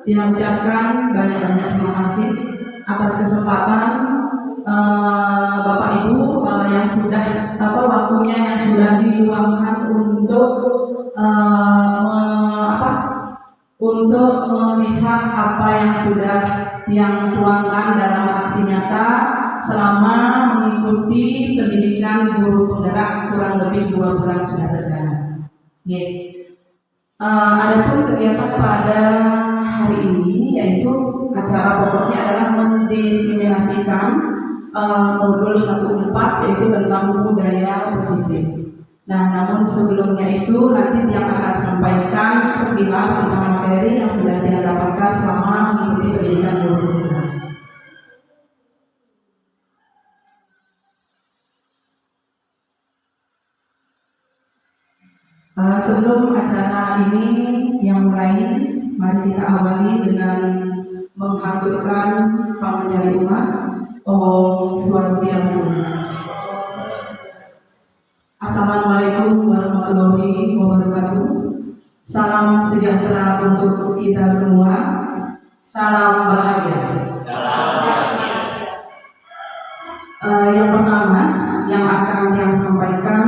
Dia ucapkan banyak-banyak terima kasih atas kesempatan Bapak Ibu yang sudah waktunya yang sudah diluangkan untuk untuk melihat apa yang sudah yang tuangkan dalam aksi nyata selama mengikuti pendidikan guru penggerak kurang lebih 2 bulan sudah berjalan. Adapun kegiatan pada hari ini yaitu acara pokoknya adalah mendiseminasikan modul 1.4 yaitu tentang budaya positif. Nah, namun sebelumnya itu nanti dia akan sampaikan sekilas tentang materi yang sudah dia dapatkan selama mengikuti pendidikan guru penggerak. Sebelum acara ini yang mulai, mari kita awali dengan menghaturkan panganjali umat. Om Swastiastu. Assalamualaikum warahmatullahi wabarakatuh. Salam sejahtera untuk kita semua. Salam bahagia. Yang pertama yang akan saya sampaikan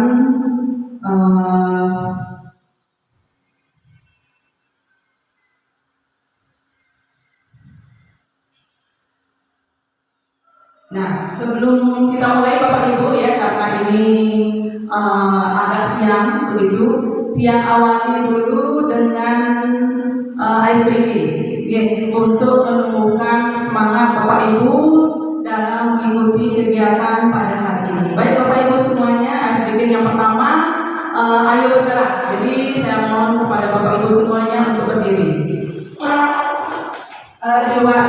nah, sebelum kita mulai Bapak Ibu ya, karena ini agak siang begitu, dia awali dulu dengan ice breaking untuk menumbuhkan semangat Bapak Ibu dalam mengikuti kegiatan pada hari ini. Baik Bapak Ibu semuanya, ice breaking yang pertama, ayo bergerak. Jadi saya mohon kepada Bapak Ibu semuanya untuk berdiri di luar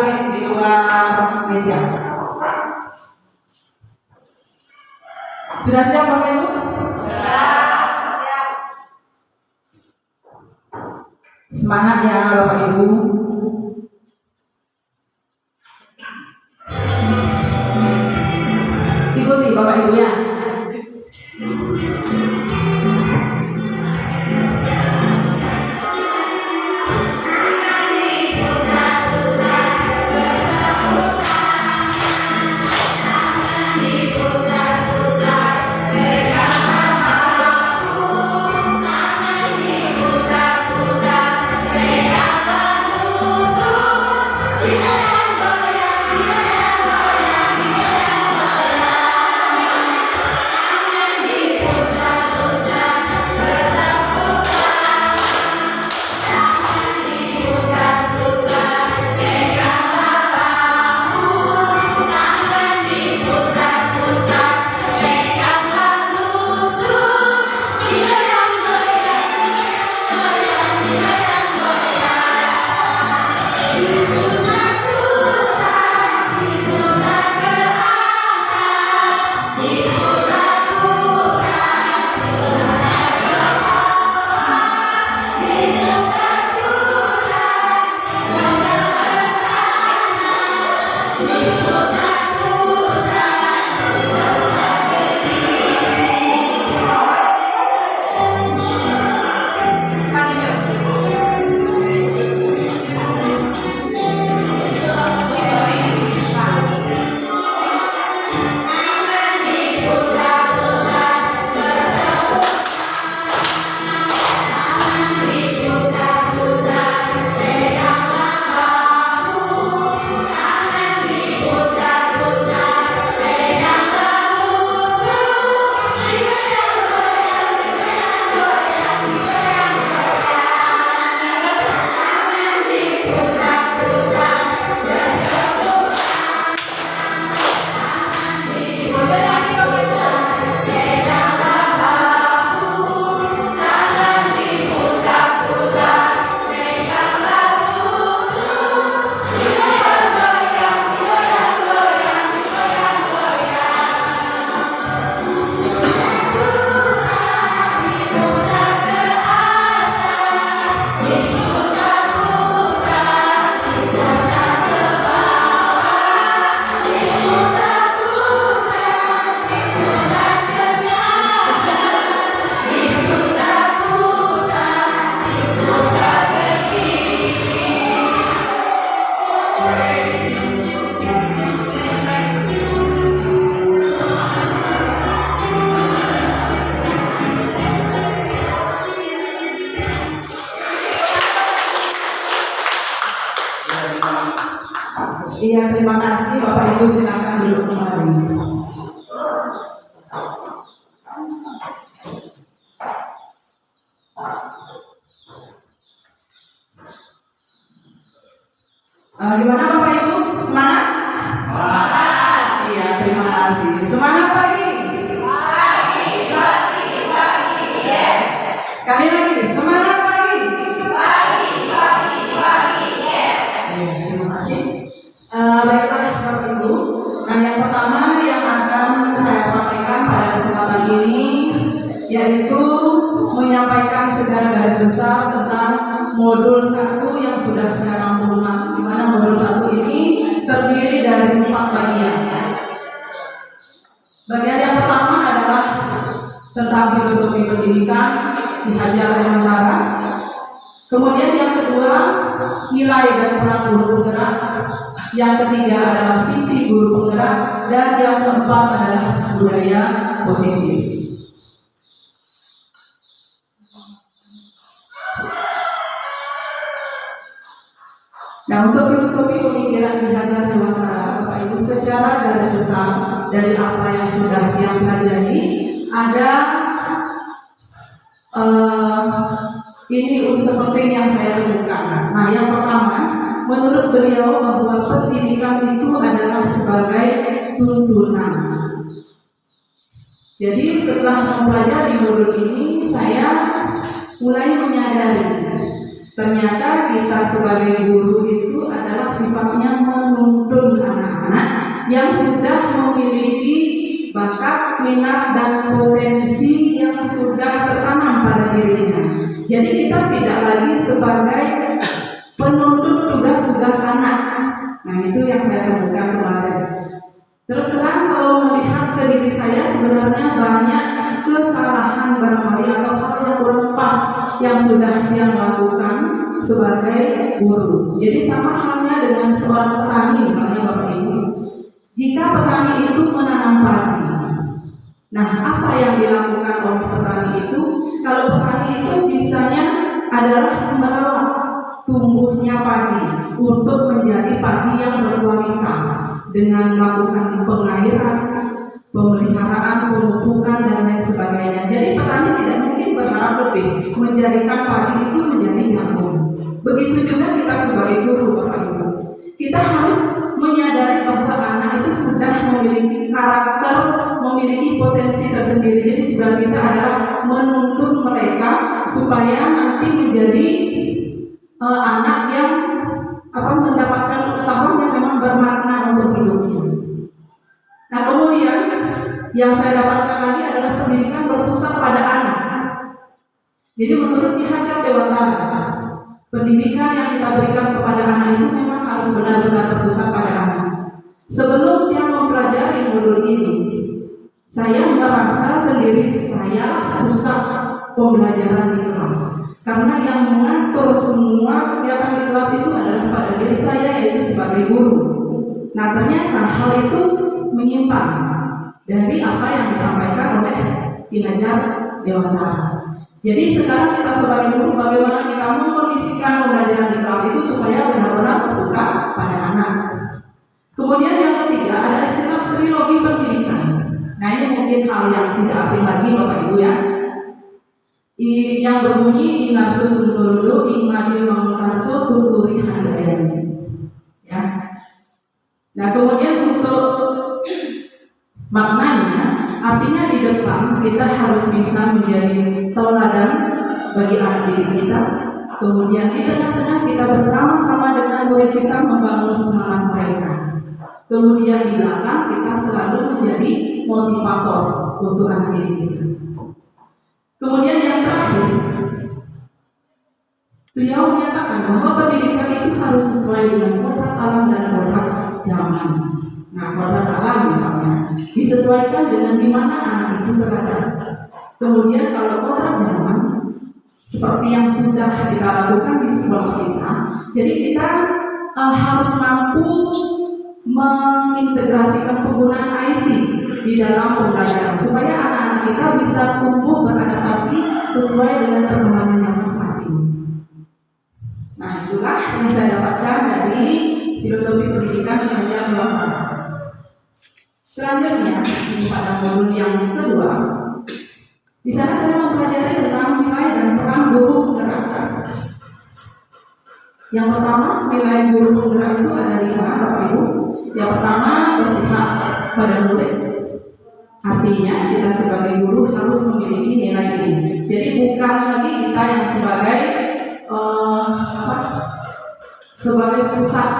meja. Sudah siap Bapak Ibu? Siap. Semangat ya Bapak Ibu. Ikuti Bapak Ibu ya. Gimana Bapak Ibu? Semangat? Semangat. Iya, terima kasih. Semangat lagi. Pagi. Yes. Sekali lagi, semangat lagi. Pagi. Yes. Terima kasih. Baiklah Bapak Ibu. Nah, yang pertama yang akan saya sampaikan pada kesempatan ini yaitu menyampaikan secara garis besar tentang modul 1 yang sudah saya rampungkan, di mana modul 1 ini terdiri dari 4 bagian. Bagian yang pertama adalah tentang filosofi pendidikan di Hajar Dewantara. Kemudian yang kedua, nilai dan peran guru penggerak. Yang ketiga adalah visi guru penggerak, dan yang keempat adalah budaya positif. Nah, untuk filosofi pemikiran di Hajar Dewantara, Bapak Ibu, secara garis besar dari apa yang sudah yang pelajari ada ini seperti yang saya sebutkan. Nah, yang pertama, menurut beliau bahwa pendidikan itu adalah sebagai tuntunan. Jadi setelah mempelajari modul ini, saya mulai menyadari ternyata kita sebagai guru itu adalah sifatnya menuntun anak-anak yang sudah memiliki bakat, minat, dan potensi yang sudah tertanam pada dirinya. Jadi kita tidak lagi sebagai penuntun tugas-tugas anak. Nah, itu yang saya temukan kemarin. Terus terang kalau melihat ke diri saya, sebenarnya banyak kesalahan barangkali atau hal yang kurang pas yang sudah dia lakukan sebagai guru. Jadi sama halnya dengan seorang petani misalnya Bapak Ibu. Jika petani itu menanam padi, nah apa yang dilakukan oleh petani itu? Kalau petani itu bisanya adalah merawat tumbuhnya padi untuk menjadi padi yang berkualitas dengan melakukan pengairan, pemeliharaan, pemupukan, dan lain sebagainya. Jadi petani tidak mungkin berharap lebih menjadikan padi itu menjadi jagung. Begitu juga kita sebagai guru, Bapak Ibu. Kita harus menyadari bahwa anak itu sudah memiliki karakter, memiliki potensi tersendiri. Jadi tugas kita adalah menuntun mereka supaya nanti menjadi anak yang mendapatkan pengetahuan yang memang bermakna untuk hidupnya. Nah, kemudian yang saya dapatkan lagi adalah pendidikan berpusat pada anak. Jadi menurut Ki Hajar Dewantara, pendidikan yang kita berikan kepada anak itu memang harus benar-benar berpusat pada anak. Sebelum dia mempelajari modul ini, saya merasa sendiri saya pusat pembelajaran di kelas. Karena yang mengatur semua kegiatan di kelas itu adalah pada diri saya, yaitu sebagai guru. Nah, ternyata hal itu menyimpang dari apa yang disampaikan oleh Ki Hajar Dewantara. Jadi sekarang kita sebagai guru, bagaimana kita mengkondisikan pembelajaran di kelas itu supaya benar-benar terpusat pada anak. Kemudian yang ketiga ada istilah trilogi pendidikan. Nah, ini mungkin hal yang tidak asing lagi Bapak Ibu ya. Yang berbunyi ingarsu sunggurudu ingmadil mangkarso tuturi handayani. Ya. Nah, kemudian untuk maknanya, artinya di depan kita harus bisa menjadi tauladan bagi anak didik kita. Kemudian di tengah-tengah kita bersama-sama dengan murid kita membangun semangat mereka. Kemudian di belakang kita selalu menjadi motivator untuk anak didik kita. Kemudian yang terakhir, beliau menyatakan bahwa pendidikan itu harus sesuai dengan kodrat alam dan kodrat zaman. Nah, kodrat alam misalnya disesuaikan dengan di mana anak itu berada. Kemudian kalau kodrat zaman, seperti yang sudah kita lakukan di sekolah kita, jadi kita harus mampu mengintegrasikan penggunaan IT di dalam pembelajaran supaya anak-anak kita bisa tumbuh beradaptasi sesuai dengan perkembangan zaman saat ini. Nah, itulah yang saya dapatkan dari filosofi pendidikan yang Hajar Dewantara. Selanjutnya, pada modul yang kedua, di sana saya mempelajari tentang nilai dan peran guru penggerak. Yang pertama, nilai guru penggerak itu ada 5, Bapak Ibu. Yang pertama, berpihak pada murid. Artinya kita sebagai guru harus memiliki nilai ini. Jadi bukan lagi kita yang sebagai pusat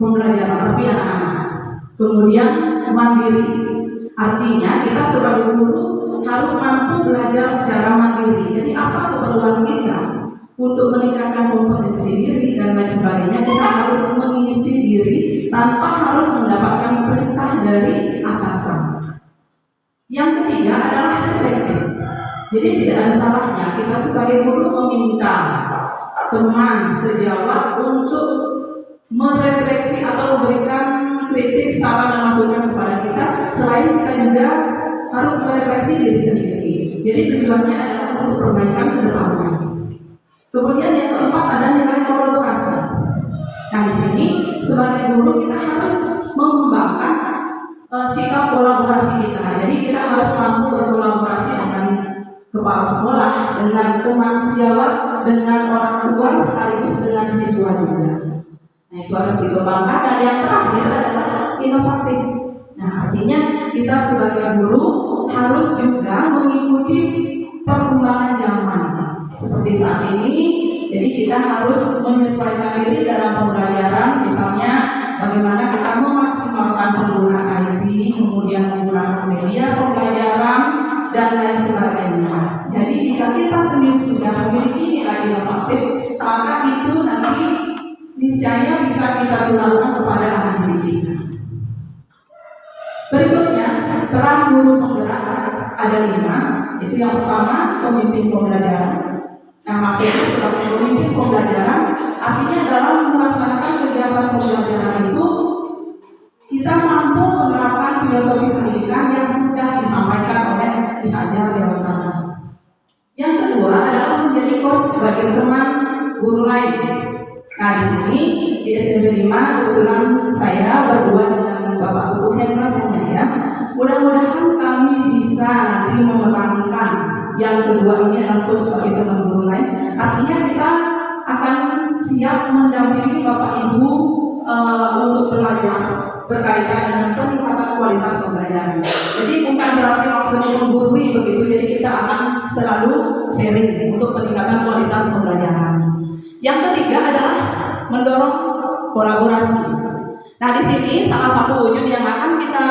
pembelajaran, tapi anak-anak. Kemudian mandiri, artinya kita sebagai guru harus mampu belajar secara mandiri. Jadi apa keperluan kita untuk meningkatkan kompetensi diri dan lain sebagainya, kita harus mengisi diri tanpa harus mendapatkan perintah dari atasan. Yang ketiga adalah reflektif. Jadi tidak ada salahnya kita sebagai guru meminta teman sejawat untuk merefleksi atau memberikan kritik, saran dan masukan kepada kita. Selain kita juga harus merefleksi diri sendiri. Jadi tujuannya adalah untuk perbaikan ke depannya. Kemudian yang keempat ada nilai kolaborasi. Nah di sini sebagai guru kita harus mengembangkan sikap kolaborasi kita. Jadi kita harus mampu berkolaborasi dengan kepala sekolah, dengan teman sejawat, dengan orang tua sekaligus dengan siswa juga. Nah itu harus dikembangkan. Dan yang terakhir adalah inovatif. Nah artinya kita sebagai guru harus juga mengikuti perkembangan zaman seperti saat ini. Jadi kita harus menyesuaikan diri dalam pembelajaran. Misalnya bagaimana kita memaksimalkan penggunaan IT, kemudian menggunakan media pembelajaran dan lain sebagainya. Jadi jika kita sendiri sudah memiliki nilai inovatif, maka itu nanti niscaya bisa kita tularkan kepada anak didik kita. Berikutnya, peran guru penggerak ada 5. Itu yang pertama, pemimpin pembelajaran. Nah maksudnya sebagai pemimpin pembelajaran, artinya dalam melaksanakan kegiatan pembelajaran itu kita mampu menerapkan filosofi pendidikan yang sudah disampaikan oleh Ki Hajar Dewantara. Yang kedua adalah menjadi coach bagi teman guru lain. Nah di sini di SMP 5 kebetulan saya berdua dengan Bapak Putu Hendra ya. Mudah-mudahan kami bisa nanti memerankan yang kedua ini adalah coach bagi teman guru lain. Artinya kita akan siap mendampingi Bapak Ibu untuk belajar berkaitan dengan peningkatan kualitas pembelajaran. Jadi bukan berarti maksudnya menggurui begitu. Jadi kita akan selalu sharing untuk peningkatan kualitas pembelajaran. Yang ketiga adalah mendorong kolaborasi. Nah di sini salah satu wujud yang akan kita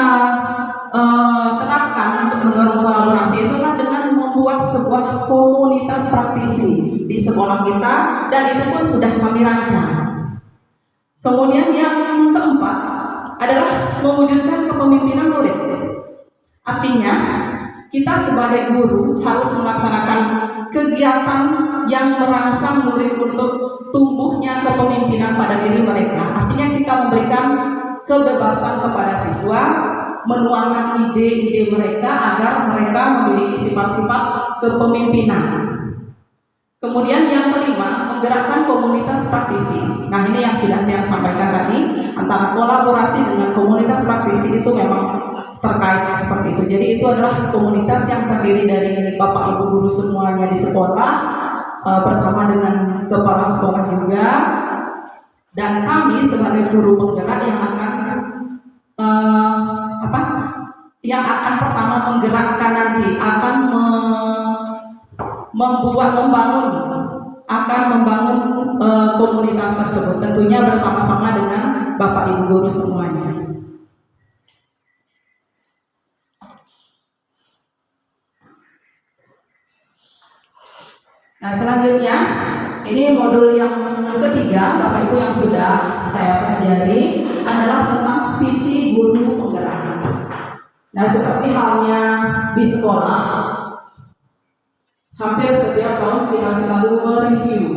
terapkan untuk mendorong kolaborasi itu adalah dengan membuat sebuah komunitas praktisi di sekolah kita, dan itu pun sudah kami rancang. Kemudian yang keempat adalah mewujudkan kepemimpinan murid. Artinya kita sebagai guru harus melaksanakan kegiatan yang merangsang murid untuk tumbuhnya kepemimpinan pada diri mereka. Artinya kita memberikan kebebasan kepada siswa menuangkan ide-ide mereka agar mereka memiliki sifat-sifat kepemimpinan. Kemudian yang kelima, menggerakkan komunitas praktisi. Nah ini yang sudah saya sampaikan tadi, antara kolaborasi dengan komunitas praktisi itu memang terkait seperti itu. Jadi itu adalah komunitas yang terdiri dari Bapak Ibu guru semuanya di sekolah, bersama dengan kepala sekolah juga, dan kami sebagai guru penggerak yang akan pertama menggerakkan nanti akan membangun komunitas tersebut, tentunya bersama-sama dengan Bapak Ibu guru semuanya. Nah selanjutnya ini modul yang ketiga Bapak Ibu yang sudah saya pelajari adalah tentang visi guru penggerak. Nah seperti halnya di sekolah, hampir setiap tahun kita selalu mereview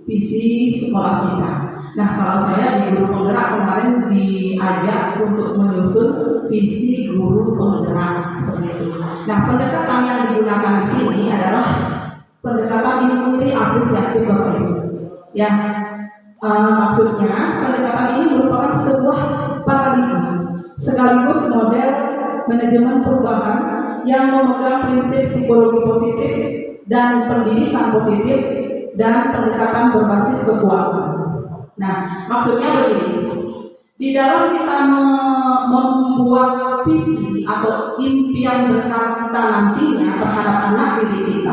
visi sekolah kita. Nah kalau saya di guru penggerak kemarin diajak untuk menyusun visi guru penggerak seperti itu. Nah pendekatan yang digunakan di sini adalah pendekatan inquiry apresiatif Bapak Ibu. Ya, maksudnya pendekatan ini merupakan sebuah paradigma sekaligus model manajemen perubahan yang memegang prinsip psikologi positif dan pendidikan positif dan pendekatan berbasis kekuatan. Nah, maksudnya begini, di dalam kita membuat visi atau impian besar kita nantinya terhadap anak didik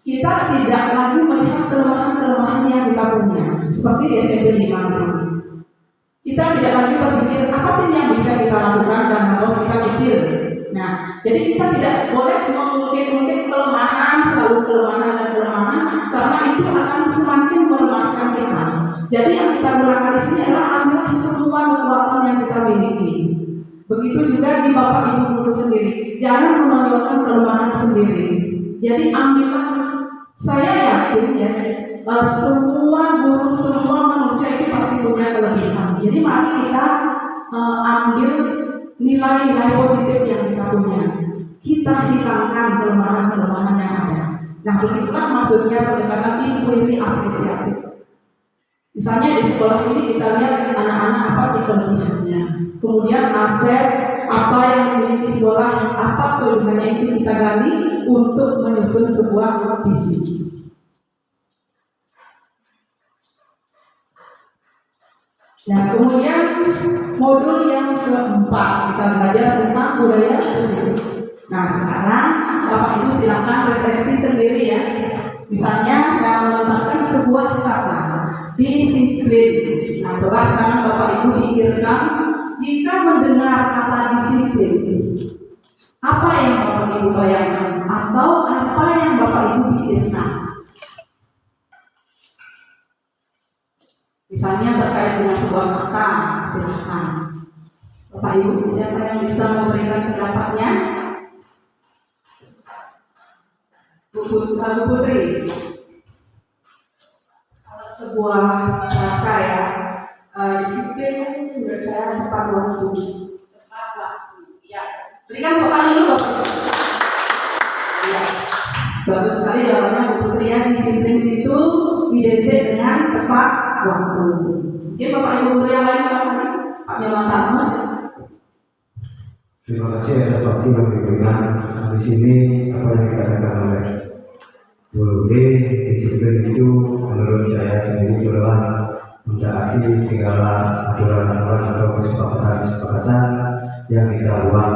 kita tidak lagi melihat kelemahan-kelemahan yang kita punya, seperti di SMP 5 misalnya. Kita tidak lagi berpikir apa sih yang bisa kita lakukan dan harus kita kecil. Nah, jadi kita tidak boleh mengungkit-ungkit kelemahan, selalu kelemahan dan kelemahan, karena itu akan semakin melemahkan kita. Jadi yang kita gunakan di sini adalah ambillah semua kekuatan yang kita miliki. Begitu juga di Bapak Ibu guru sendiri, jangan menonjolkan kelemahan sendiri. Jadi ambillah, saya yakin ya, semua guru, semua manusia itu pasti punya kelebihan. Jadi mari kita ambil nilai-nilai positif yang kita punya. Kita hilangkan kelemahan-kelemahan yang ada. Nah, begitulah maksudnya pendekatan inquiry apresiatif. Misalnya di sekolah ini kita lihat anak-anak apa sih kelebihannya, kemudian aset apa yang dimiliki sekolah, apa kelebihannya itu kita gali untuk menyusun sebuah visi. Nah, kemudian modul yang keempat kita belajar tentang budaya positif. Nah, sekarang Bapak Ibu silakan refleksi sendiri ya. Misalnya saya menetapkan sebuah kata disiplin. Nah, coba sekarang Bapak Ibu pikirkan, jika mendengar kata disiplin, apa yang Bapak Ibu bayangkan atau apa yang Bapak Ibu pikirkan? Misalnya terkait dengan sebuah kata, silakan. Bapak Ibu, siapa yang bisa memberikan pendapatnya? Bu Putri. Kalau sebuah rasa ya, disiplin menurut saya tepat waktu. Tepat waktu, ya. Berikan tepuk tangan dulu Bapak. Ya. Bagus sekali jawabannya Bu Putri ya. Disiplin itu identik dengan tepat waktu. Oke, Bapak Ibu guru yang lain barangkali Pak Nyoman. Terima kasih atas waktu yang diberikan. Di sini apa yang dikatakan oleh Bu B, disiplin itu menurut saya sendiri adalah mentaati segala aturan-aturan atau kesepakatan yang kita buat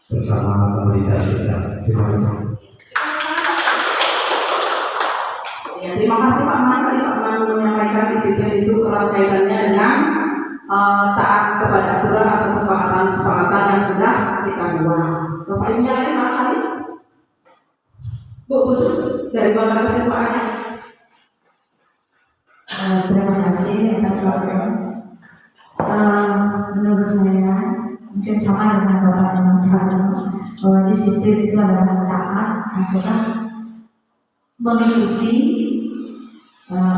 bersama komunitas kita. Terima kasih. Ya, terima kasih Pak Man. Tadi Pak Man menyampaikan disiplin itu erat kaitannya dengan taat kepada aturan atau kesepakatan yang sudah kita buat. Bapak Ibu yang lain barangkali? Bu, dari Bapak kesempatan. Terima kasih atas waktunya. Menurut saya mungkin sama dengan Bapak yang mengatakan bahwa disiplin itu adalah taat aturan, mengikuti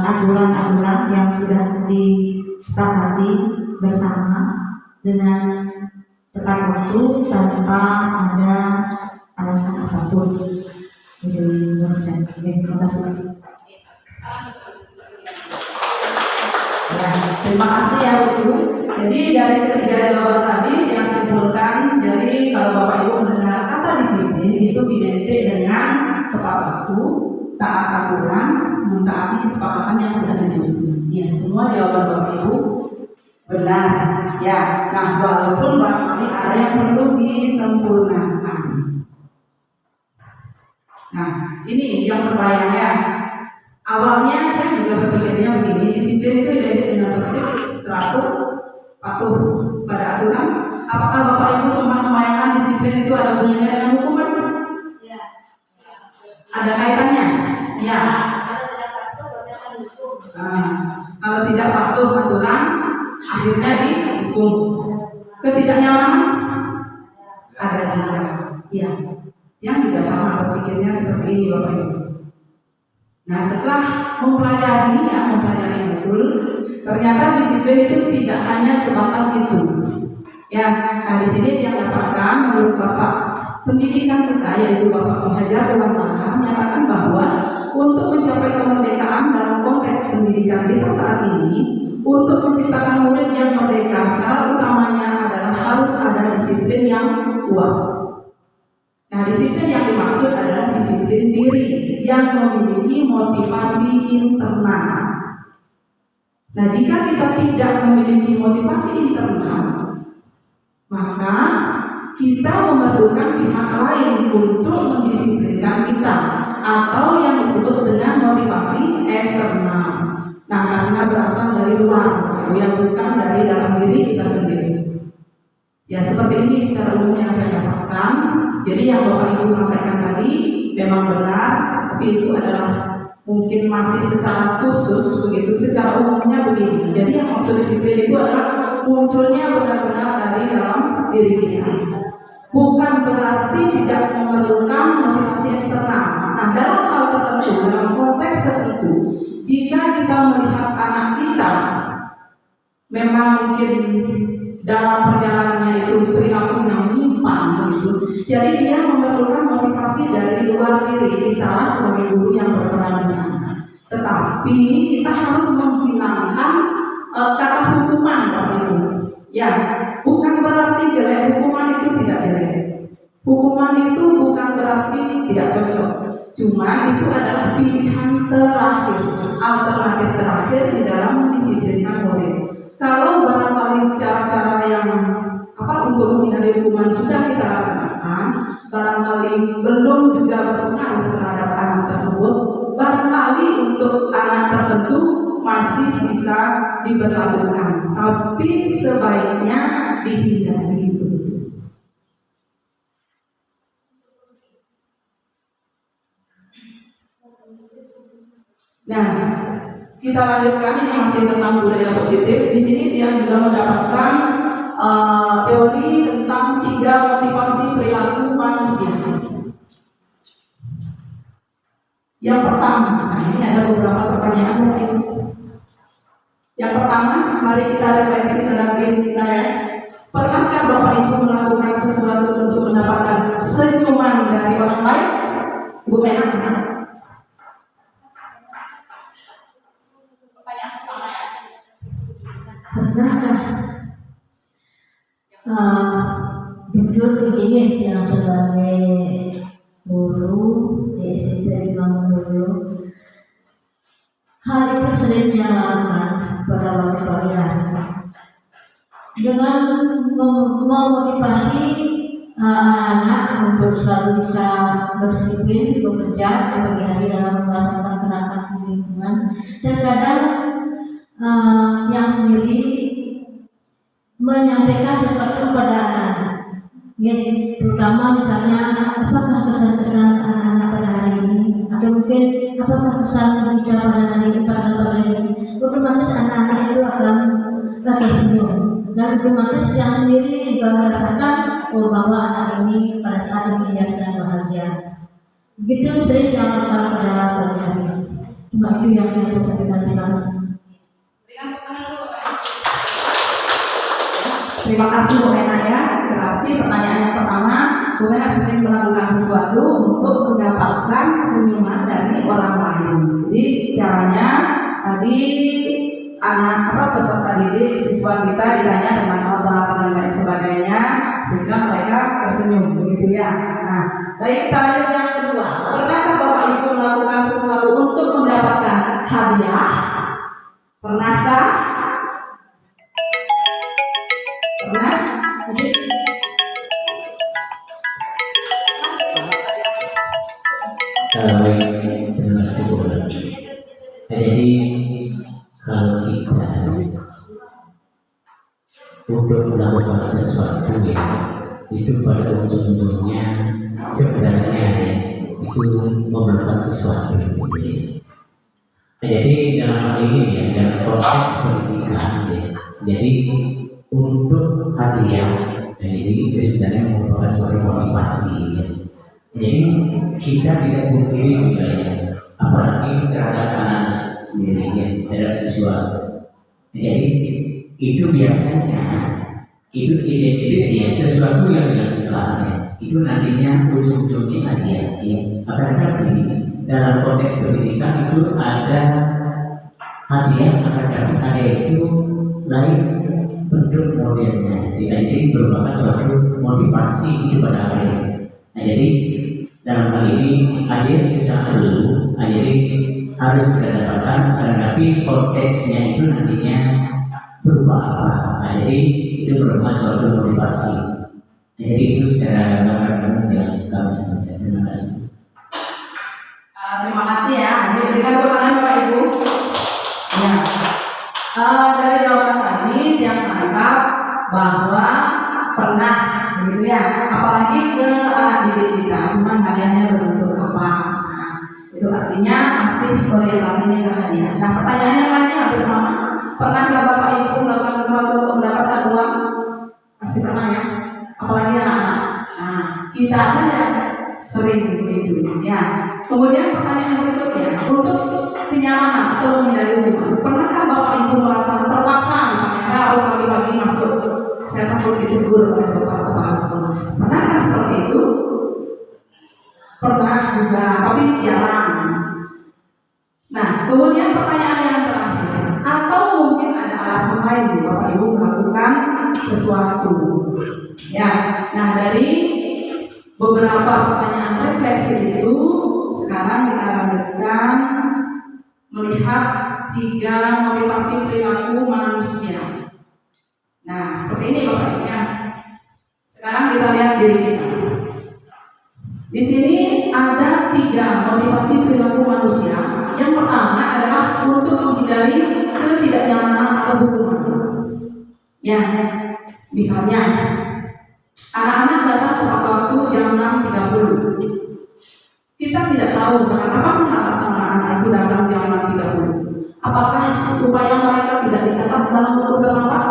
aturan-aturan yang sudah disepakati bersama dengan tepat waktu tanpa ada alasan apapun. Itu menurut saya. Terima kasih. Ya, terima kasih ya Bu. Jadi dari ketiga jawaban tadi yang simpulkan, jadi kalau Bapak Ibu mendengar kata disiplin itu identik dengan tepat waktu, taat aturan, mentaati kesepakatan yang sudah disusun. Ya, semua jawaban Bapak Ibu benar. Ya, nah walaupun barangkali ada yang perlu disempurnakan. Nah, ini yang terbayang ya. Awalnya dia juga berpikirnya begini, disiplin itu identik dengan tertib, teratur, patuh pada aturan. Apakah Bapak Ibu sempat membayangkan disiplin itu ada hubungannya dengan hukuman? Ya. Ada kaitannya? Ya. Kalau tidak patuh berarti akan dihukum. Kalau tidak patuh aturan, akhirnya dihukum. Ketidaknyamanan ada juga. Ya. Yang juga sama berpikirnya seperti ini Bapak Ibu. Nah, setelah mempelajari betul, ternyata disiplin itu tidak hanya sebatas itu. Ya, nah di sini yang dapatkan menurut Bapak pendidikan kita, yaitu Bapak Muhajir Dewantara, menyatakan bahwa untuk mencapai kemerdekaan dalam konteks pendidikan kita saat ini, Untuk menciptakan murid yang merdeka, syarat utamanya adalah harus ada disiplin yang kuat. Nah, disiplin yang dimaksud adalah disiplin diri yang memiliki motivasi internal. Nah, jika kita tidak memiliki motivasi internal, maka kita memerlukan pihak lain untuk mendisiplinkan kita, atau yang disebut dengan motivasi eksternal. Nah, karena berasal dari luar, yang bukan dari dalam diri kita sendiri. Ya, seperti ini secara umum yang saya dapatkan. Jadi yang Bapak Ibu sampaikan tadi memang benar, tapi itu adalah mungkin masih secara khusus begitu, secara umumnya begini. Jadi yang maksud disiplin itu adalah munculnya benar-benar dari dalam diri kita. Bukan berarti tidak memerlukan motivasi eksternal. Nah, dalam hal tertentu, dalam konteks tertentu, jika kita melihat anak kita memang mungkin dalam perjalanannya itu perilakunya menyimpang begitu, jadi dia memerlukan motivasi dari luar diri kita sebagai guru yang berperan di sana. Tetapi kita harus menghilangkan kata hukuman, Bapak Ibu. Ya, bukan berarti jelek, hukuman itu tidak jelek. Hukuman itu bukan berarti tidak cocok. Cuma itu adalah pilihan terakhir, alternatif terakhir di dalam mendisiplinkan murid. Kalau barangkali cara-cara yang untuk menghindari hukuman sudah kita laksanakan, barangkali belum juga berpengaruh terhadap anak tersebut, barangkali untuk anak tertentu masih bisa diberlakukan, tapi sebaiknya dihindari. Nah, kita lanjutkan, ini masih tentang budaya positif. Di sini dia juga mendapatkan teori tentang 3 motivasi perilaku manusia. Yang pertama, nah ini ada beberapa pertanyaan Bapak Ibu. Yang pertama, mari kita refleksi terhadap diri kita ya. Pernahkah Bapak Ibu melakukan sesuatu untuk mendapatkan senyuman dari orang lain? Ibu Mena, Pernahkah jujur begini, yang sebagai guru di SMP 5 dulu, hal itu sering saya lakukan pada waktu pagi hari dengan memotivasi anak-anak untuk selalu bisa berdisiplin bekerja di pagi hari dalam melaksanakan gerakan lingkungan. Terkadang yang sendiri menyampaikan sesuatu kepada anak-anak, terutama misalnya apakah kesan-kesan anak-anak pada hari ini, atau mungkin apakah kesan kita pada hari ini, pada pagi ini. Otomatis anak-anak itu akan tersenyum, dan otomatis yang sendiri juga merasakan bahwa anak ini pada saat ini dia sedang bahagia. Begitu sering yang lakukan pada pagi hari. Cuma itu yang kita sampaikan. Terima kasih. Terima kasih Bu Mena ya. Berarti pertanyaan yang pertama, Bu Mena sering melakukan sesuatu untuk mendapatkan senyuman dari orang lain. Jadi caranya tadi anak peserta didik, siswa kita ditanya tentang kabar dan lain sebagainya, sehingga mereka tersenyum begitu ya. Nah, baik, kita lanjut yang kedua. Pernahkah Bapak Ibu melakukan sesuatu untuk mendapatkan hadiah? Pernahkah? Pernah? Terima kasih Bu. Jadi kalau kita untuk melakukan sesuatu ya, itu pada ujung-ujungnya sebenarnya ya, itu memerlukan sesuatu. Jadi dalam hal ini ya, dalam konteks pendidikan ya, jadi untuk hadiah, jadi itu sebenarnya merupakan suatu motivasi ya. Jadi kita tidak pungkiri juga ya, apalagi terhadap anak sendiri ya, terhadap siswa. Jadi itu biasanya itu identik ya, sesuatu yang dilakukan ya, itu nantinya ujung-ujungnya hadiah ya. Akan tetapi dalam konteks pendidikan itu ada hadiah terhadap hadiah itu lain bentuk modelnya. Jadi merupakan suatu motivasi kepada hadiah. Nah, jadi dalam hal ini hadiah bisa dulu, jadi harus kita dapatkan, tapi konteksnya itu nantinya berupa apa. Nah, jadi itu merupakan suatu motivasi. Jadi itu secara gambaran yang kami sampaikan. Terima kasih. Terima kasih ya. Diberikan tepuk tangan Bapak Ibu. Ya. Dari jawaban tadi yang tangkap bahwa pernah begitu ya, apalagi ke anak didik kita, cuman hadiahnya berbentuk apa. Nah, itu artinya masih orientasinya ke hadiah. Nah, pertanyaannya lainnya hampir sama. Pernahkah Bapak Ibu melakukan sesuatu untuk mendapatkan uang? Pasti pernah ya. Apalagi anak-anak. Nah, kita saja sering begitu ya. Kemudian pertanyaan berikutnya, untuk kenyamanan atau menghindari rumah, pernahkah Bapak Ibu merasa terpaksa, misalnya saya harus pagi-pagi masuk, saya takut ditegur oleh Bapak Kepala Sekolah. Pernahkah seperti itu? Pernah juga, tapi jarang. Nah, kemudian pertanyaan yang terakhir, atau mungkin ada alasan lain Bapak Ibu melakukan sesuatu. Ya, nah dari beberapa pertanyaan refleksi itu, sekarang kita lanjutkan melihat 3 motivasi perilaku manusia. Nah, seperti ini Bapak Ibu ya. Sekarang kita lihat diri kita. Di sini ada 3 motivasi perilaku manusia. Yang pertama adalah untuk menghindari ketidaknyamanan atau hukuman. Ya, misalnya anak-anak datang tepat waktu jam 6.30. Kita tidak tahu kenapa sih alasan anak-anak itu datang jam 6.30. Apakah supaya mereka tidak dicatat dalam buku terlambat?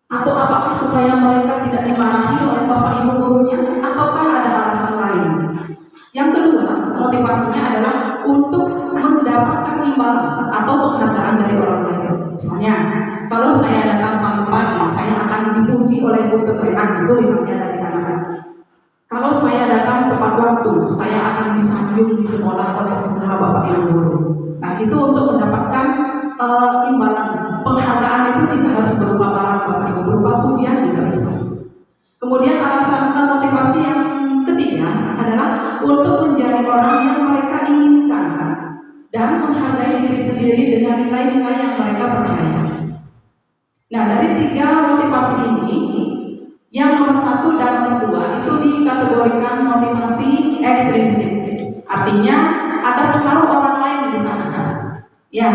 Atau apakah supaya mereka tidak dimarahi oleh bapak ibu gurunya? Ataukah ada alasan lain? Yang kedua, motivasinya adalah untuk mendapatkan imbalan atau penghargaan dari orang lain. Misalnya, kalau saya datang pagi-pagi, saya akan dipuji oleh guru terkenal, itu misalnya dari anak-anak. Kalau saya datang tepat waktu, saya akan disanjung di sekolah oleh semua bapak ibu guru. Nah, itu untuk mendapatkan imbalan. Penghargaan itu tidak harus berupa barang bapak ibu, berupa pujian juga bisa. Kemudian alasan motivasi yang ketiga adalah untuk menjadi orang yang mereka inginkan dan menghargai diri sendiri dengan nilai-nilai yang mereka percaya. Nah, dari 3 motivasi ini, yang nomor 1 dan nomor 2 itu dikategorikan motivasi ekstrinsik. Artinya ada pengaruh orang lain di sana. Ya,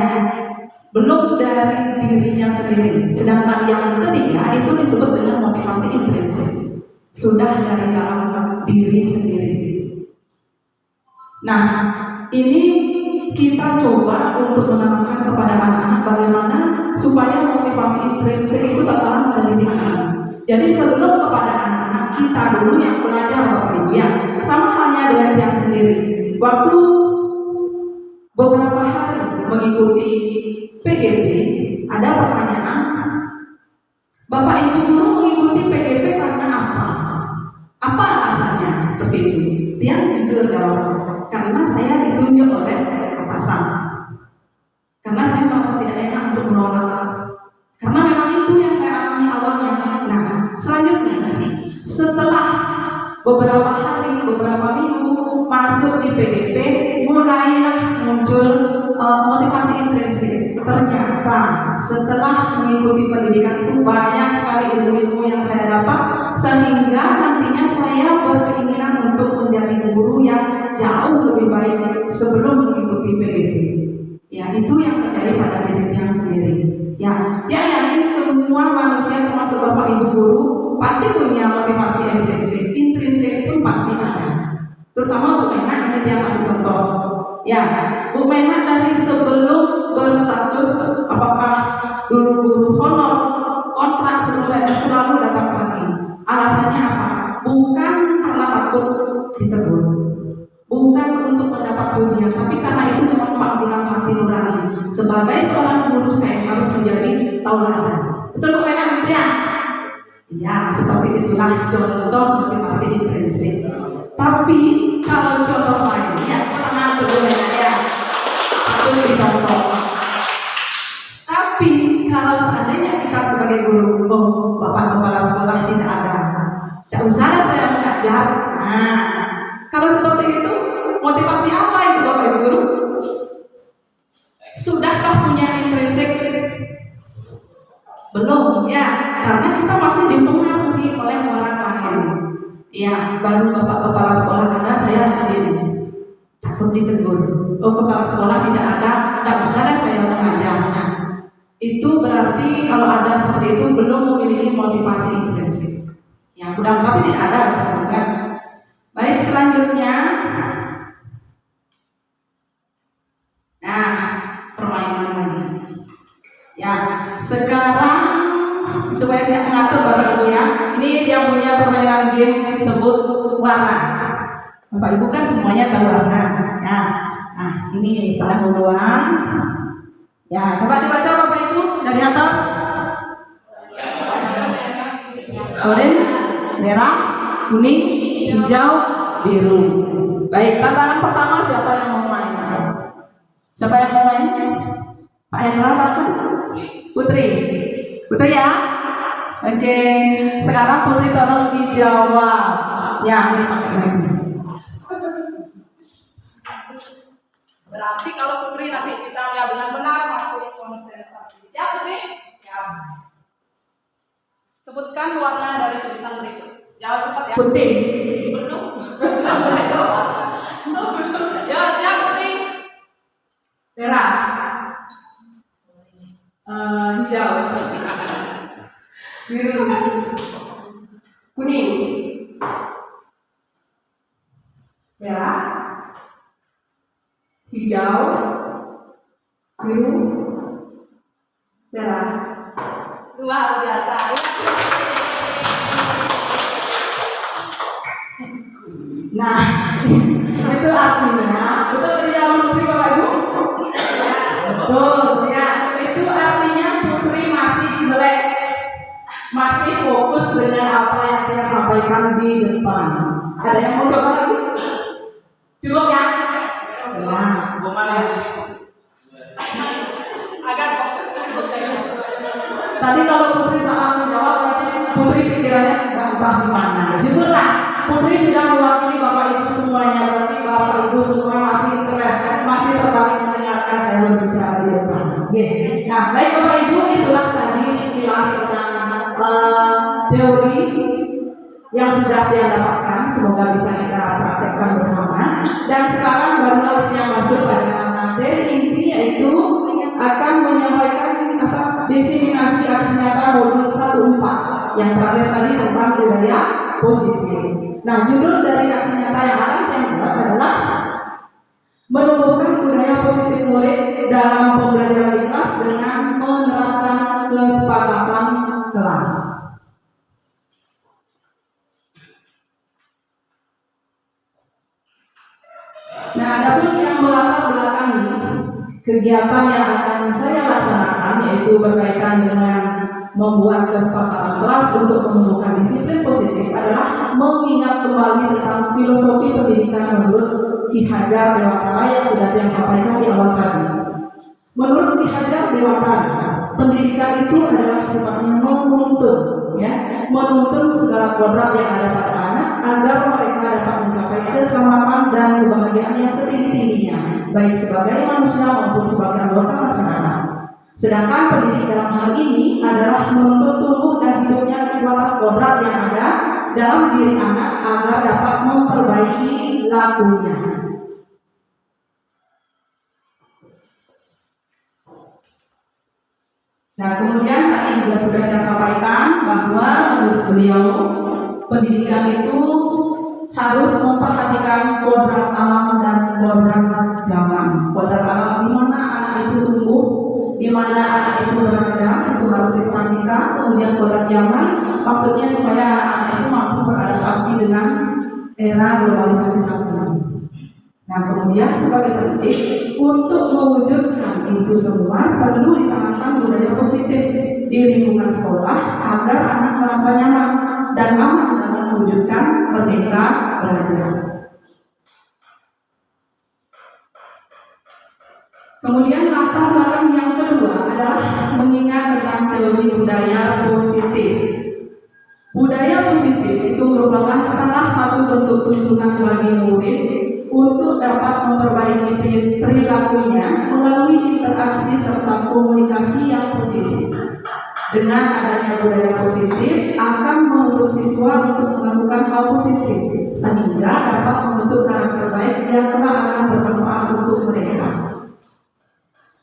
belum dari dirinya sendiri. Sedangkan yang ketiga itu disebut dengan motivasi intrinsik. Sudah dari dalam diri sendiri. Nah, ini kita coba untuk menanamkan kepada anak-anak bagaimana supaya motivasi intrinsik itu tertanam dari diri anak. Jadi sebelum kepada anak-anak kita dulu yang belajar Bapak Ibu ya, sama halnya dengan yang sendiri. Waktu beberapa hari mengikuti PGP, ada pertanyaan, Bapak Ibu guru mengikuti PGP karena apa? Apa alasannya? Seperti itu. Dia jujur jawab, karena saya ditunjuk oleh atasan. Karena saya merasa tidak enak untuk menolak. Karena memang itu yang saya alami awalnya. Nah, selanjutnya, setelah beberapa hari, beberapa minggu masuk di PGP, mulailah muncul motivasi intrinsik. Ternyata setelah mengikuti pendidikan itu banyak sekali ilmu-ilmu yang saya dapat, sehingga nantinya saya berkeinginan untuk menjadi guru yang jauh lebih baik sebelum mengikuti PGP. Ya, itu yang terjadi pada diri yang sendiri. Ya, yakin semua manusia termasuk bapak ibu guru pasti punya motivasi ekstrinsik, intrinsik pun pasti ada. Terutama Bu Mena, ini dia kasih contoh. Ya, Bu Mena dari sebelum berstatus apakah dulu guru honor, kontrak sebelumnya selalu datang pagi. Alasannya apa? Bukan karena takut ditegur, bukan untuk mendapat pujian, tapi karena itu memang panggilan hati nurani. Sebagai seorang guru saya harus menjadi tauladan. Betul Bu Mena begitu ya? Ya, seperti itulah contoh motivasi intrinsik. Tapi kalau contoh lain, ya tangan Bu Mena ya, itu dicontoh. belajar. Nah, kalau seperti itu, motivasi apa itu Bapak Ibu Guru? Sudahkah punya intrinsik? Belum ya, karena kita masih dipengaruhi oleh orang lain. Ya, baru Bapak Kepala Sekolah karena saya rajin, takut ditegur. Oh, kepala sekolah tidak usah deh saya mengajar. Nah, itu berarti kalau ada seperti itu belum memiliki motivasi intrinsik. Ya, mudah tapi tidak ada, bukan? Baik, selanjutnya, nah, permainan lagi. Ya, sekarang supaya tidak mengatur Bapak Ibu ya, ini yang punya permainan game disebut warna. Bapak Ibu kan semuanya tahu warna. Ya, nah ini pendahuluan. Ya, coba dibaca Bapak Ibu dari atas. Orange, merah, kuning, hijau, biru. Baik, tantangan pertama siapa yang mau main? Siapa yang mau main? Pak Hendra, Pak Putri. Putri ya? Oke, sekarang Putri tolong dijawab. Ya, ini pakai mic. Berarti kalau Putri nanti bisa menjawab dengan benar masuk konsentrasi. Siap Putri? Siap. Sebutkan warna dari tulisan berikut. Jawab cepat ya. Putih. Belum. Ya, siap Putri. Merah. Hijau. Biru. Kuning. Merah. Hijau. Biru. Merah. Luar biasa. Nah, itu artinya betul terjawab Putri Bapak Ibu? Betul ya. Itu artinya Putri masih melek, masih fokus dengan apa yang dia sampaikan di depan. Ada yang mau coba lagi? Cukup ya? Nah, agak fokus. Tadi kalau Putri salah menjawab, berarti Putri pikirannya sudah entah di mana. Syukurlah, Putri sudah mewakili Bapak Ibu semuanya. Berarti Bapak Ibu semua masih masih tertarik mendengarkan saya berbicara di depan. Nah, baik Bapak Ibu, itulah tadi sekilas tentang teori yang sudah dia dapatkan. Semoga bisa kita praktekkan bersama. Dan sekarang barulah yang masuk pada materi inti, yaitu akan menyampaikan diseminasi aksi nyata modul 1.4 yang terakhir tadi tentang budaya positif. Nah, judul dari aksi nyata yang akan saya buat adalah menumbuhkan budaya positif murid dalam pembelajaran di kelas dengan menerapkan kesepakatan kelas. Nah, adapun yang melatar belakangi kegiatan yang akan saya laksanakan yaitu berkaitan dengan membuat kesepakatan kelas untuk menumbuhkan disiplin positif adalah mengingat kembali tentang filosofi pendidikan menurut Ki Hajar Dewantara yang sudah saya sampaikan di awal tadi. Menurut Ki Hajar Dewantara, pendidikan itu adalah sifatnya menuntun, ya, menuntun segala kodrat yang ada pada anak agar mereka dapat mencapai keselamatan dan kebahagiaan yang setinggi-tingginya, baik sebagai manusia maupun sebagai anggota masyarakat. Sedangkan pendidik dalam hal ini adalah menuntut tumbuh dan hidupnya kekuatan kodrat yang ada dalam diri anak agar dapat memperbaiki lakunya. Nah, kemudian tadi juga sudah saya sampaikan bahwa menurut beliau pendidikan itu harus memperhatikan kodrat alam dan kodrat zaman. Kodrat alam di mana anak itu tumbuh, di mana anak itu berada, itu harus diperhatikan. Kemudian kodrat zaman, maksudnya supaya anak-anak itu mampu beradaptasi dengan era globalisasi saat ini. Nah, kemudian sebagai penting untuk mewujudkan itu semua perlu ditanamkan budaya positif di lingkungan sekolah agar anak merasa nyaman dan aman dalam mewujudkan merdeka belajar. Kemudian latar belakang yang kedua adalah mengingat tentang teori budaya positif. Budaya positif itu merupakan salah satu keuntungan bagi murid untuk dapat memperbaiki perilakunya melalui interaksi serta komunikasi yang positif. Dengan adanya budaya positif akan membentuk siswa untuk melakukan hal positif sehingga dapat membentuk karakter baik yang kelak akan bermanfaat untuk mereka.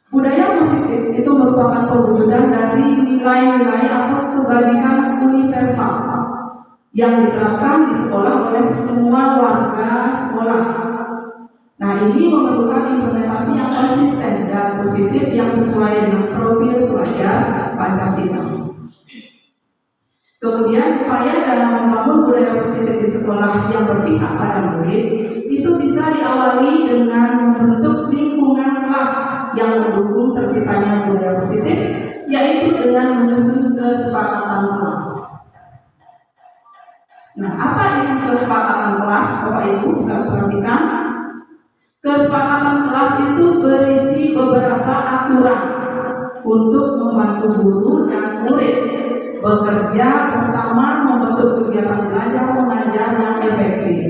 Budaya positif itu merupakan perwujudan dari nilai-nilai atau kebajikan universal yang diterapkan di sekolah oleh semua warga sekolah. Nah, ini memerlukan implementasi yang konsisten dan positif yang sesuai dengan profil pelajar Pancasila. Kemudian upaya dalam membangun budaya positif di sekolah yang berpihak pada murid itu bisa diawali dengan membentuk lingkungan kelas yang mendukung terciptanya budaya positif, yaitu dengan menyusun kesepakatan kelas. Nah, apa itu kesepakatan kelas? Bapak Ibu bisa perhatikan. Kesepakatan kelas itu berisi beberapa aturan untuk membantu guru dan murid bekerja bersama membentuk kegiatan belajar mengajar yang efektif.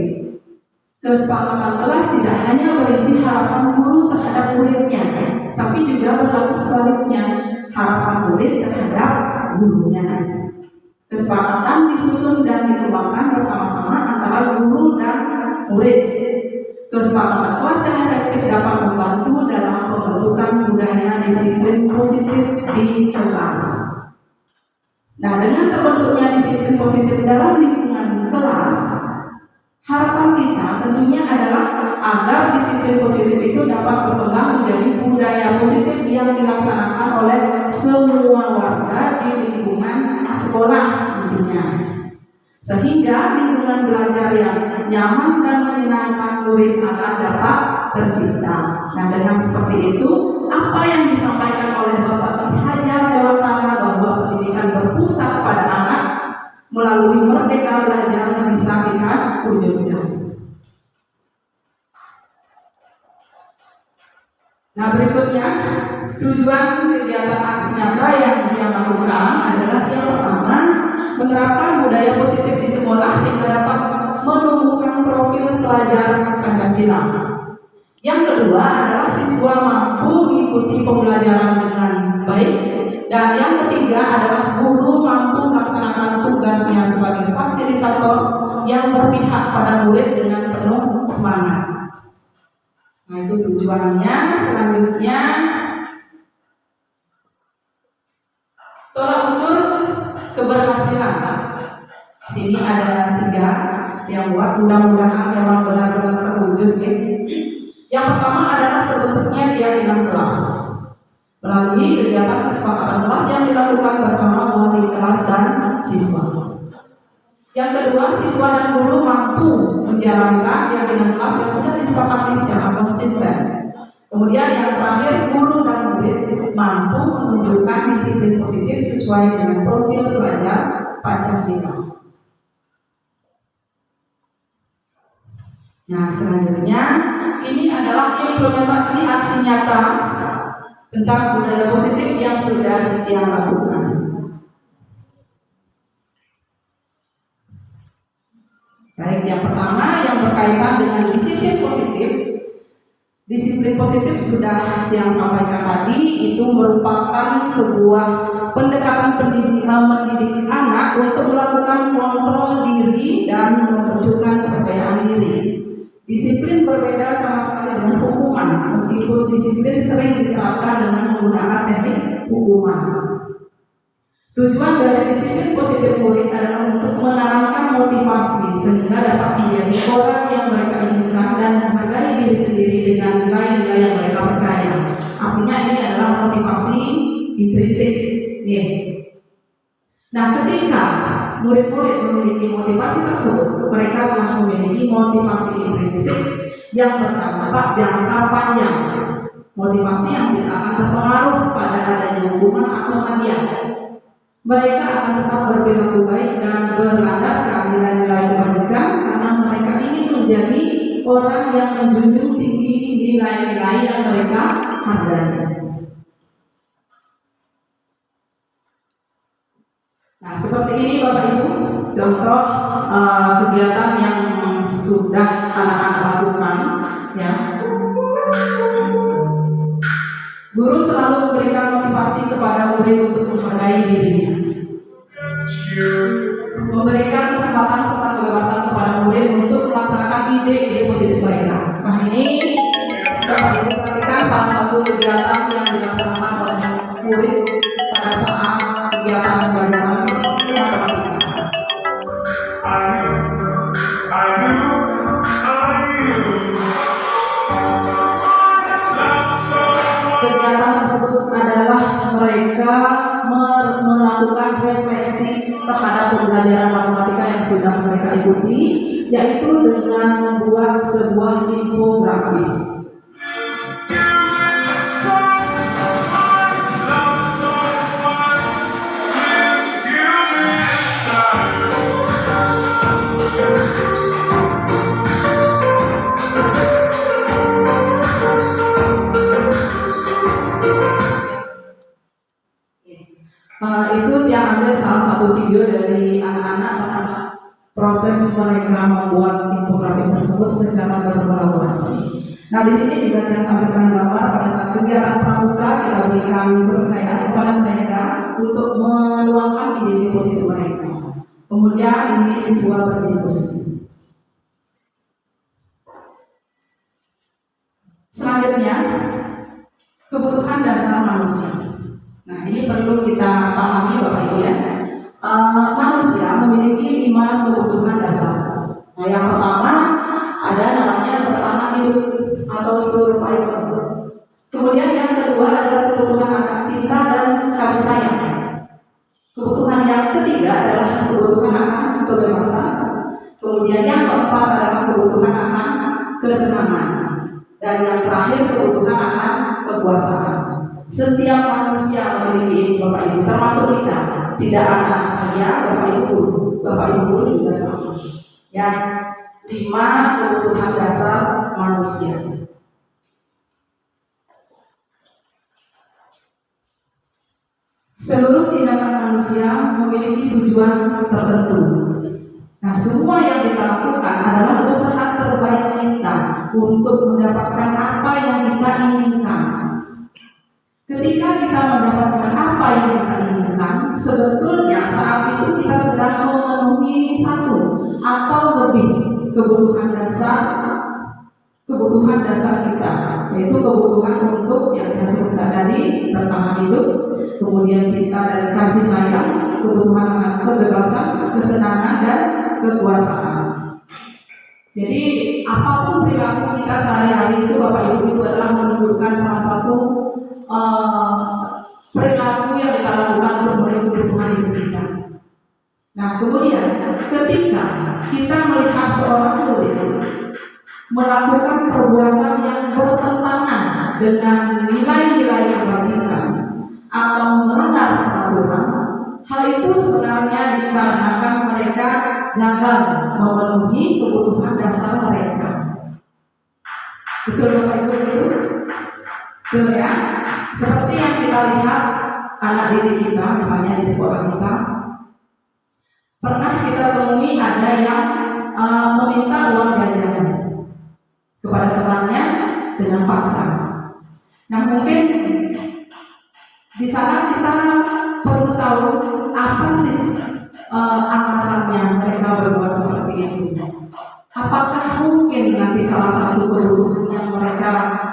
Kesepakatan kelas tidak hanya berisi harapan guru terhadap muridnya, tapi juga berlaku sebaliknya, harapan murid terhadap gurunya. Kesepakatan disusun dan dikembangkan bersama-sama antara guru dan murid. Kesepakatan kelas yang efektif dapat membantu dalam pembentukan budaya disiplin positif di kelas. Nah, dengan terbentuknya disiplin positif dalam lingkungan kelas, harapan kita tentunya adalah agar disiplin positif itu dapat berkembang menjadi budaya positif yang dilaksanakan oleh semua warga di lingkungan sekolah intinya. Sehingga lingkungan belajar yang nyaman dan menyenangkan murid akan dapat tercipta. Nah, dengan seperti itu, apa yang disampaikan oleh Bapak Ki Hajar Dewantara bahwa pendidikan berpusat pada anak melalui Merdeka Belajar bisa kita wujudkan. Nah, berikutnya tujuan kegiatan aksi nyata yang dia lakukan adalah yang pertama, menerapkan budaya positif di sekolah sehingga dapat menumbuhkan profil pelajar Pancasila. Yang kedua adalah siswa mampu mengikuti pembelajaran dengan baik. Dan yang ketiga adalah guru mampu melaksanakan tugasnya sebagai fasilitator yang berpihak pada murid dengan penuh semangat. Nah, itu tujuannya. Selanjutnya, tolak ukur keberhasilan. Sini ada 3 yang buat, mudah-mudahan memang benar-benar terwujud ya. Yang pertama adalah terbentuknya keyakinan kelas melalui kegiatan kesepakatan kelas yang dilakukan bersama wali kelas dan siswa. Yang kedua, siswa dan guru mampu menjalankan keyakinan kelas yang sudah disepakati secara konsisten. Kemudian yang terakhir, guru dan murid mampu menunjukkan disiplin positif sesuai dengan profil pelajar Pancasila. Nah, selanjutnya ini adalah implementasi aksi nyata tentang budaya positif yang sudah dia lakukan. Baik, yang pertama yang berkaitan dengan disiplin positif. Disiplin positif sudah yang sampaikan tadi, itu merupakan sebuah pendekatan mendidik anak untuk melakukan kontrol diri dan membentukkan kepercayaan diri. Disiplin berbeda sama sekali dengan hukuman, meskipun disiplin sering diterapkan dengan menggunakan teknik hukuman. Tujuan dari disiplin positif murid adalah untuk menanamkan motivasi sehingga dapat menjadi orang yang mereka inginkan dan menghargai diri sendiri dengan nilai-nilai yang mereka percaya. Artinya ini adalah motivasi intrinsik. Nah, ketika murid-murid memiliki motivasi tersebut, mereka telah memiliki motivasi intrinsik yang berdampak jangka panjang. Motivasi yang tidak akan terpengaruh pada adanya hukuman atau hadiah. Mereka akan tetap berperilaku baik dan berlandaskan nilai-nilai kebajikan karena mereka ingin menjadi orang yang menjunjung tinggi nilai-nilai yang mereka hargai. Nah, seperti ini Bapak Ibu, contoh kegiatan yang sudah selalu memberikan motivasi kepada murid untuk menghargai dirinya, memberikan kesempatan serta kebebasan kepada murid untuk melaksanakan ide-ide positif mereka. Nah, ini dapat diperhatikan salah satu kegiatan yang dilaksanakan oleh murid pada saat kegiatan pembelajaran matematika. Kegiatan tersebut adalah mereka melakukan refleksi terhadap pembelajaran matematika yang sudah mereka ikuti, yaitu dengan membuat sebuah infografis. Itu diambil salah satu video dari anak-anak proses mereka membuat infografis tersebut secara berkolaborasi. Nah, di sini juga kita tampilkan gambar pada saat kegiatan pramuka kita berikan kepercayaan kepada mereka untuk meluangkan ide-ide positif mereka. Kemudian ini siswa berdiskusi. Selanjutnya, kebutuhan dasar manusia. Nah, ini perlu kita pahami Bapak Ibu ya. Manusia memiliki 5 kebutuhan dasar. Nah, yang pertama ada namanya bertahan hidup atau survival. Kemudian yang kedua adalah kebutuhan akan cinta dan kasih sayang. Kebutuhan yang ketiga adalah kebutuhan akan kebebasan. Kemudian yang keempat adalah kebutuhan akan kesenangan. Dan yang terakhir kebutuhan akan kekuasaan. Setiap manusia memiliki ini Bapak Ibu, termasuk kita. Tidak anak saja, Bapak Ibu juga sama. Ya, 5 kebutuhan dasar manusia. Seluruh tindakan manusia memiliki tujuan tertentu. Nah, semua yang kita lakukan adalah usaha terbaik kita untuk mendapatkan apa yang kita inginkan. Ketika kita mendapatkan apa yang kita inginkan, sebetulnya saat itu kita sedang memenuhi 1 atau lebih kebutuhan dasar kita, yaitu kebutuhan untuk yang kita sebutkan tadi, bertahan hidup, kemudian cinta dan kasih sayang, kebutuhan akan kebebasan, kesenangan dan kekuasaan. Jadi apapun perilaku kita sehari-hari itu Bapak Ibu itu adalah menunjukkan salah satu perilaku yang kita lakukan untuk memenuhi kebutuhan hidup kita. Nah, kemudian ketika kita melihat seorang murid melakukan perbuatan yang bertentangan dengan nilai-nilai kebajikan atau melanggar peraturan, hal itu sebenarnya dikarenakan mereka gagal memenuhi kebutuhan dasar mereka. Betul Bapak Ibu itu? Betul ya? Seperti yang kita lihat anak didik kita misalnya di sekolah kita, pernah kita temui ada yang meminta uang jajan kepada temannya dengan paksa. Nah, mungkin di sana kita perlu tahu apa sih alasannya mereka berbuat seperti itu. Apakah mungkin nanti salah satu kebutuhan yang mereka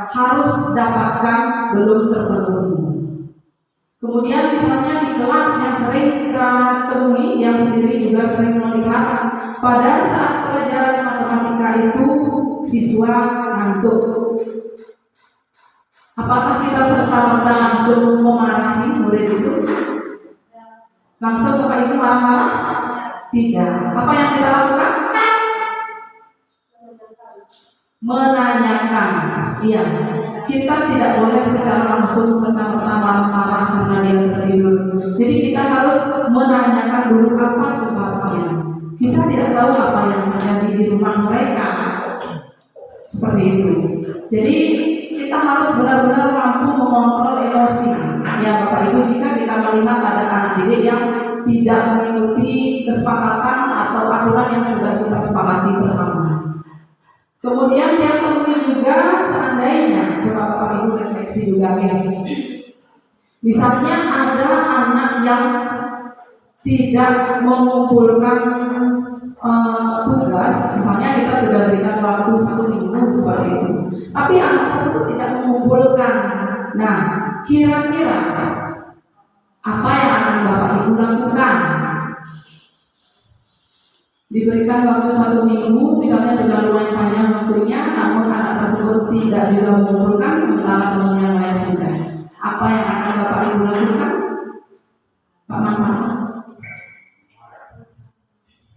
harus dapatkan belum terpenuhi? Kemudian misalnya di kelas yang sering kita temui, yang sendiri juga sering melihat, pada saat pelajaran matematika itu siswa ngantuk. Apakah kita serta-merta langsung memarahi murid itu? Langsung Bapak Ibu marah-marah? Tidak. Apa yang kita lakukan? Menanyakan. Iya, kita tidak boleh secara langsung serta-merta marah-marah karena dia tertidur. Jadi kita harus menanyakan dulu apa sebabnya. Kita tidak tahu apa yang terjadi di rumah mereka. Seperti itu. Jadi kita harus benar-benar mampu mengontrol emosi. Ya Bapak Ibu, jika kita melihat ada anak didik yang tidak mengikuti kesepakatan atau aturan yang sudah kita sepakati bersama. Kemudian yang temui juga seandainya, coba Bapak Ibu refleksi juga ya. Misalnya ada anak yang tidak mengumpulkan tugas, misalnya kita sudah berikan waktu 1 minggu seperti itu, tapi anak tersebut tidak mengumpulkan. Nah, kira-kira apa yang akan Bapak Ibu lakukan? Diberikan waktu 1 minggu, misalnya sudah lumayan panjang waktunya, namun anak tersebut tidak juga mengumpulkan, sementara temannya lain sudah. Apa yang akan Bapak Ibu lakukan? Pak Mantan.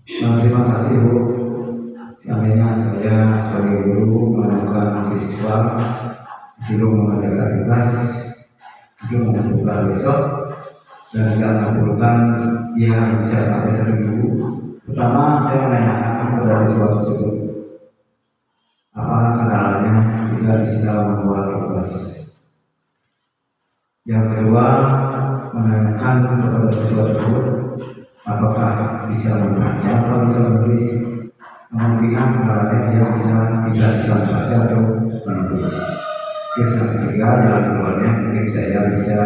Terima kasih Bu. Seandainya saya sebagai guru menemukan siswa disuruh mengerjakan tugas itu mengumpulkan besok dan tidak mengumpulkan dia bisa sampai 1 minggu. Pertama saya menanyakan kepada siswa tersebut apa kendalanya tidak bisa membuat tugas. Yang kedua menanyakan kepada siswa tersebut apakah bisa membaca atau bisa menulis. Kemungkinan kendalanya dia tidak bisa membaca atau menulis. Terus yang ketiga jalan keluarnya mungkin saya bisa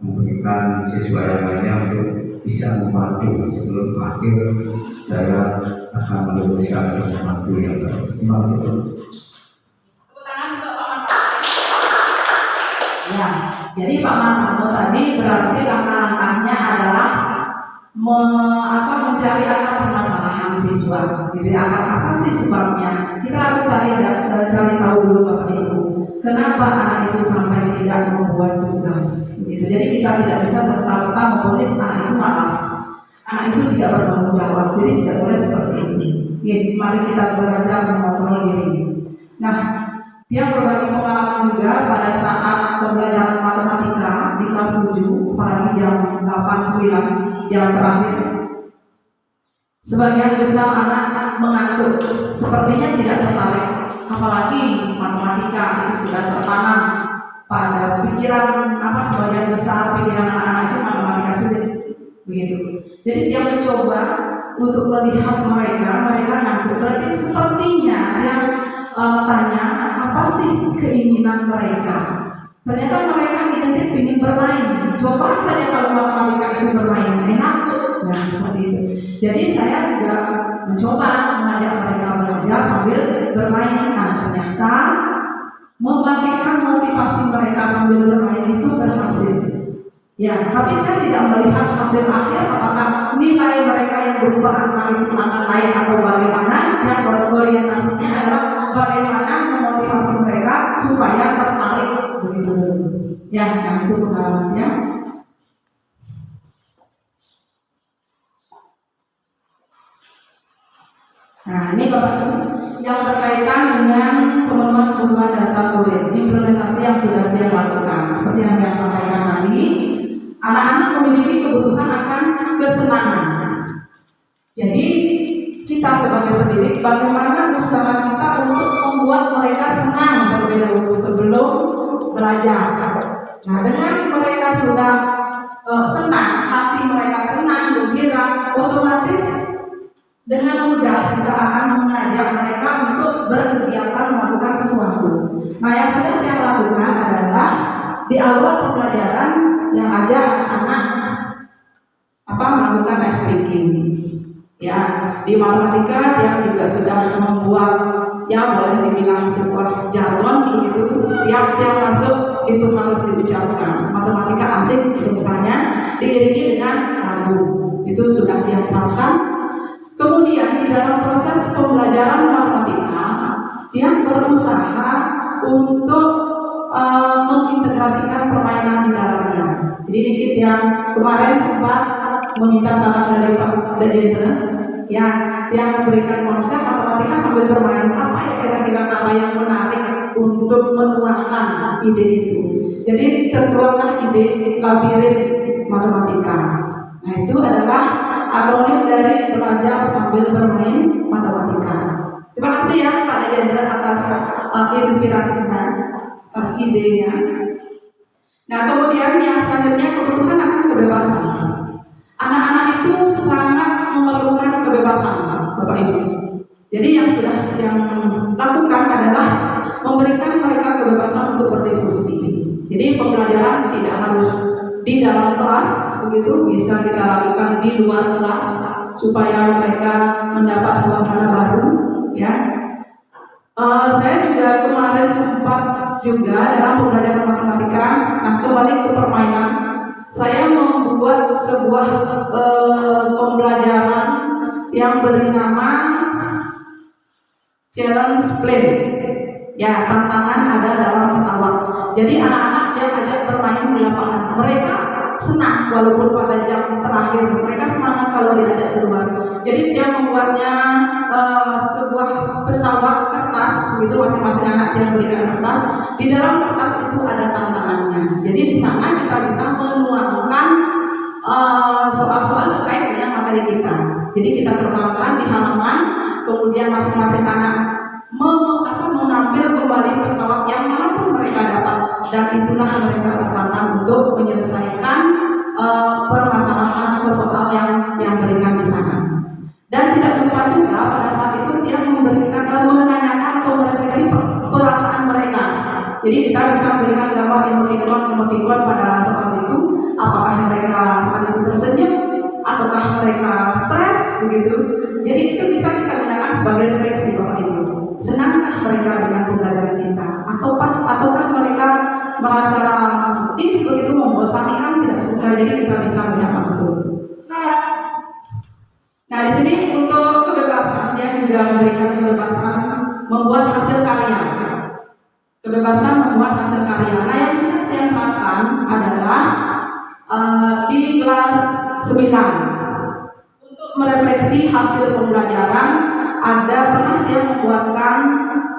memberikan siswa yang lainnya untuk bisa membantu sebelum akhir saya akan meluluskan untuk membantu yang baru. Terima kasih. Tepuk tangan untuk Pak Mantan. Ya, jadi Pak Mantan tadi berarti langkah-langkahnya adalah mencari akar permasalahan siswa. Jadi apa sih sebabnya? Kita harus cari tahu dulu Bapak Ibu. Kenapa anak itu sampai tidak membuat tugas? Gitu. Jadi kita tidak bisa serta-merta memponis anak itu malas. Anak itu tidak bertanggung jawab. Jadi tidak boleh seperti ini. Ya, mari kita belajar mengontrol diri. Nah, dia berbagi pengalaman juga pada saat pembelajaran matematika di kelas 7, apalagi jam 8-9, jam terakhir. Sebagian besar anak mengantuk, sepertinya tidak tertarik. Apalagi matematika itu sudah tertanam pada pikiran sebagian besar pikiran anak-anak itu matematika sulit begitu. Jadi dia mencoba untuk melihat mereka ngantuk. Berarti sepertinya yang tanya apa sih keinginan mereka. Ternyata mereka identik ingin bermain. Coba saja kalau matematika itu bermain enak tuh. Nah seperti itu. Jadi saya juga mencoba mengajak mereka belajar sambil bermain. Nah ternyata membagikan motivasi mereka sambil bermain itu berhasil. Ya, tapi saya tidak melihat hasil akhir apakah nilai mereka yang berupa angka itu akan naik atau bagaimana. Yang berorientasinya adalah bagaimana memotivasi mereka supaya tertarik begitu. Ya, yang itu pengalamannya. Nah, ini Bapak Ibu yang berkaitan dengan pemenuhan kebutuhan dasar murid, implementasi yang sudah dia lakukan. Seperti yang saya sampaikan tadi, anak-anak memiliki kebutuhan akan kesenangan. Jadi kita sebagai pendidik, bagaimana usaha kita untuk membuat mereka senang terlebih dahulu sebelum belajar. Nah, dengan mereka sudah senang, hati mereka senang, gembira, otomatis dengan mudah kita akan mengajak mereka untuk berkegiatan melakukan sesuatu. Nah, yang sedang saya lakukan adalah di awal pembelajaran yang ajak anak melakukan ice breaking. Ya, di matematika dia juga sedang membuat boleh dibilang sebuah jargon begitu. Setiap yang masuk itu harus diucapkan. Matematika asik itu misalnya diiringi dengan lagu. Itu sudah dia terapkan. Kemudian di dalam proses pembelajaran matematika, dia berusaha untuk mengintegrasikan permainan di dalamnya. Jadi dikit yang kemarin sempat meminta saran dari Pak Dajendra, yang memberikan konsep matematika sambil bermain. Apa ya kira-kira kata yang menarik untuk menuangkan ide itu? Jadi tertuanglah ide labirin matematika. Nah itu adalah akronim dari belajar sambil bermain matematika. Terima kasih ya Pak Dajendra atas inspirasinya, atas idenya. Nah kemudian yang selanjutnya kebutuhan akan kebebasan. Anak-anak itu sangat memerlukan kebebasan, Bapak Ibu. Jadi yang lakukan adalah memberikan mereka kebebasan untuk berdiskusi. Jadi pembelajaran tidak harus di dalam kelas begitu, bisa kita lakukan di luar kelas supaya mereka mendapat suasana baru ya. Saya juga kemarin sempat juga dalam pembelajaran matematika. Nah, kembali ke permainan, saya membuat sebuah pembelajaran yang beri nama challenge plane. Ya, tantangan ada dalam pesawat. Jadi anak-anak yang ajak bermain di lapangan, mereka senang walaupun pada jam terakhir mereka semangat kalau diajak keluar. Jadi dia membuatnya sebuah pesawat kertas, begitu, masing-masing anak yang berikan kertas. Di dalam kertas itu ada tantangannya. Jadi di sana kita bisa menuangkan soal-soal terkait dengan materi kita. Jadi kita terangkan di halaman, kemudian masing-masing anak mengambil kembali pesawat yang manapun mereka dapat, dan itulah mereka tertantang untuk menyelesaikan permasalahan atau soal yang berikan di sana. Dan tidak lupa juga pada saat itu dia memberikan menanyakan atau merefleksi perasaan mereka. Jadi kita bisa memberikan gambar emotikon pada saat itu, apakah mereka saat itu tersenyum ataukah mereka stres begitu. Jadi itu bisa kita gunakan sebagai refleksi Bapak Ibu. Senangkah mereka dengan pembelajaran kita, ataukah mereka merasa sedih begitu, membosankan, tidak suka. Jadi kita bisa melihat langsung. Nah, di sini untuk kebebasan, dia juga memberikan kebebasan membuat hasil karya. Kebebasan membuat hasil karya. Nah, yang saya terapkan adalah di kelas 9 untuk merefleksi hasil pembelajaran. Ada pernah dia membuatkan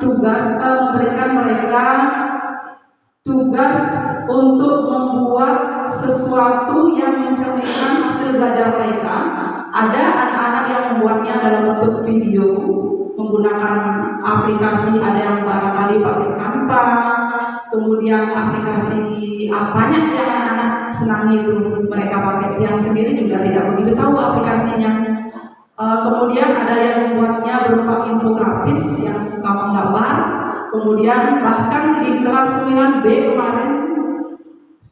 tugas, memberikan mereka tugas untuk membuat sesuatu yang mencerminkan hasil belajar mereka. Ada anak-anak yang membuatnya dalam bentuk video menggunakan aplikasi, ada yang barangkali pakai Canva, kemudian aplikasi banyak yang anak-anak senangi itu mereka pakai. Yang sendiri juga tidak begitu tahu aplikasinya. Kemudian ada yang membuatnya berupa infografis yang suka menggambar. Kemudian bahkan di kelas 9B kemarin,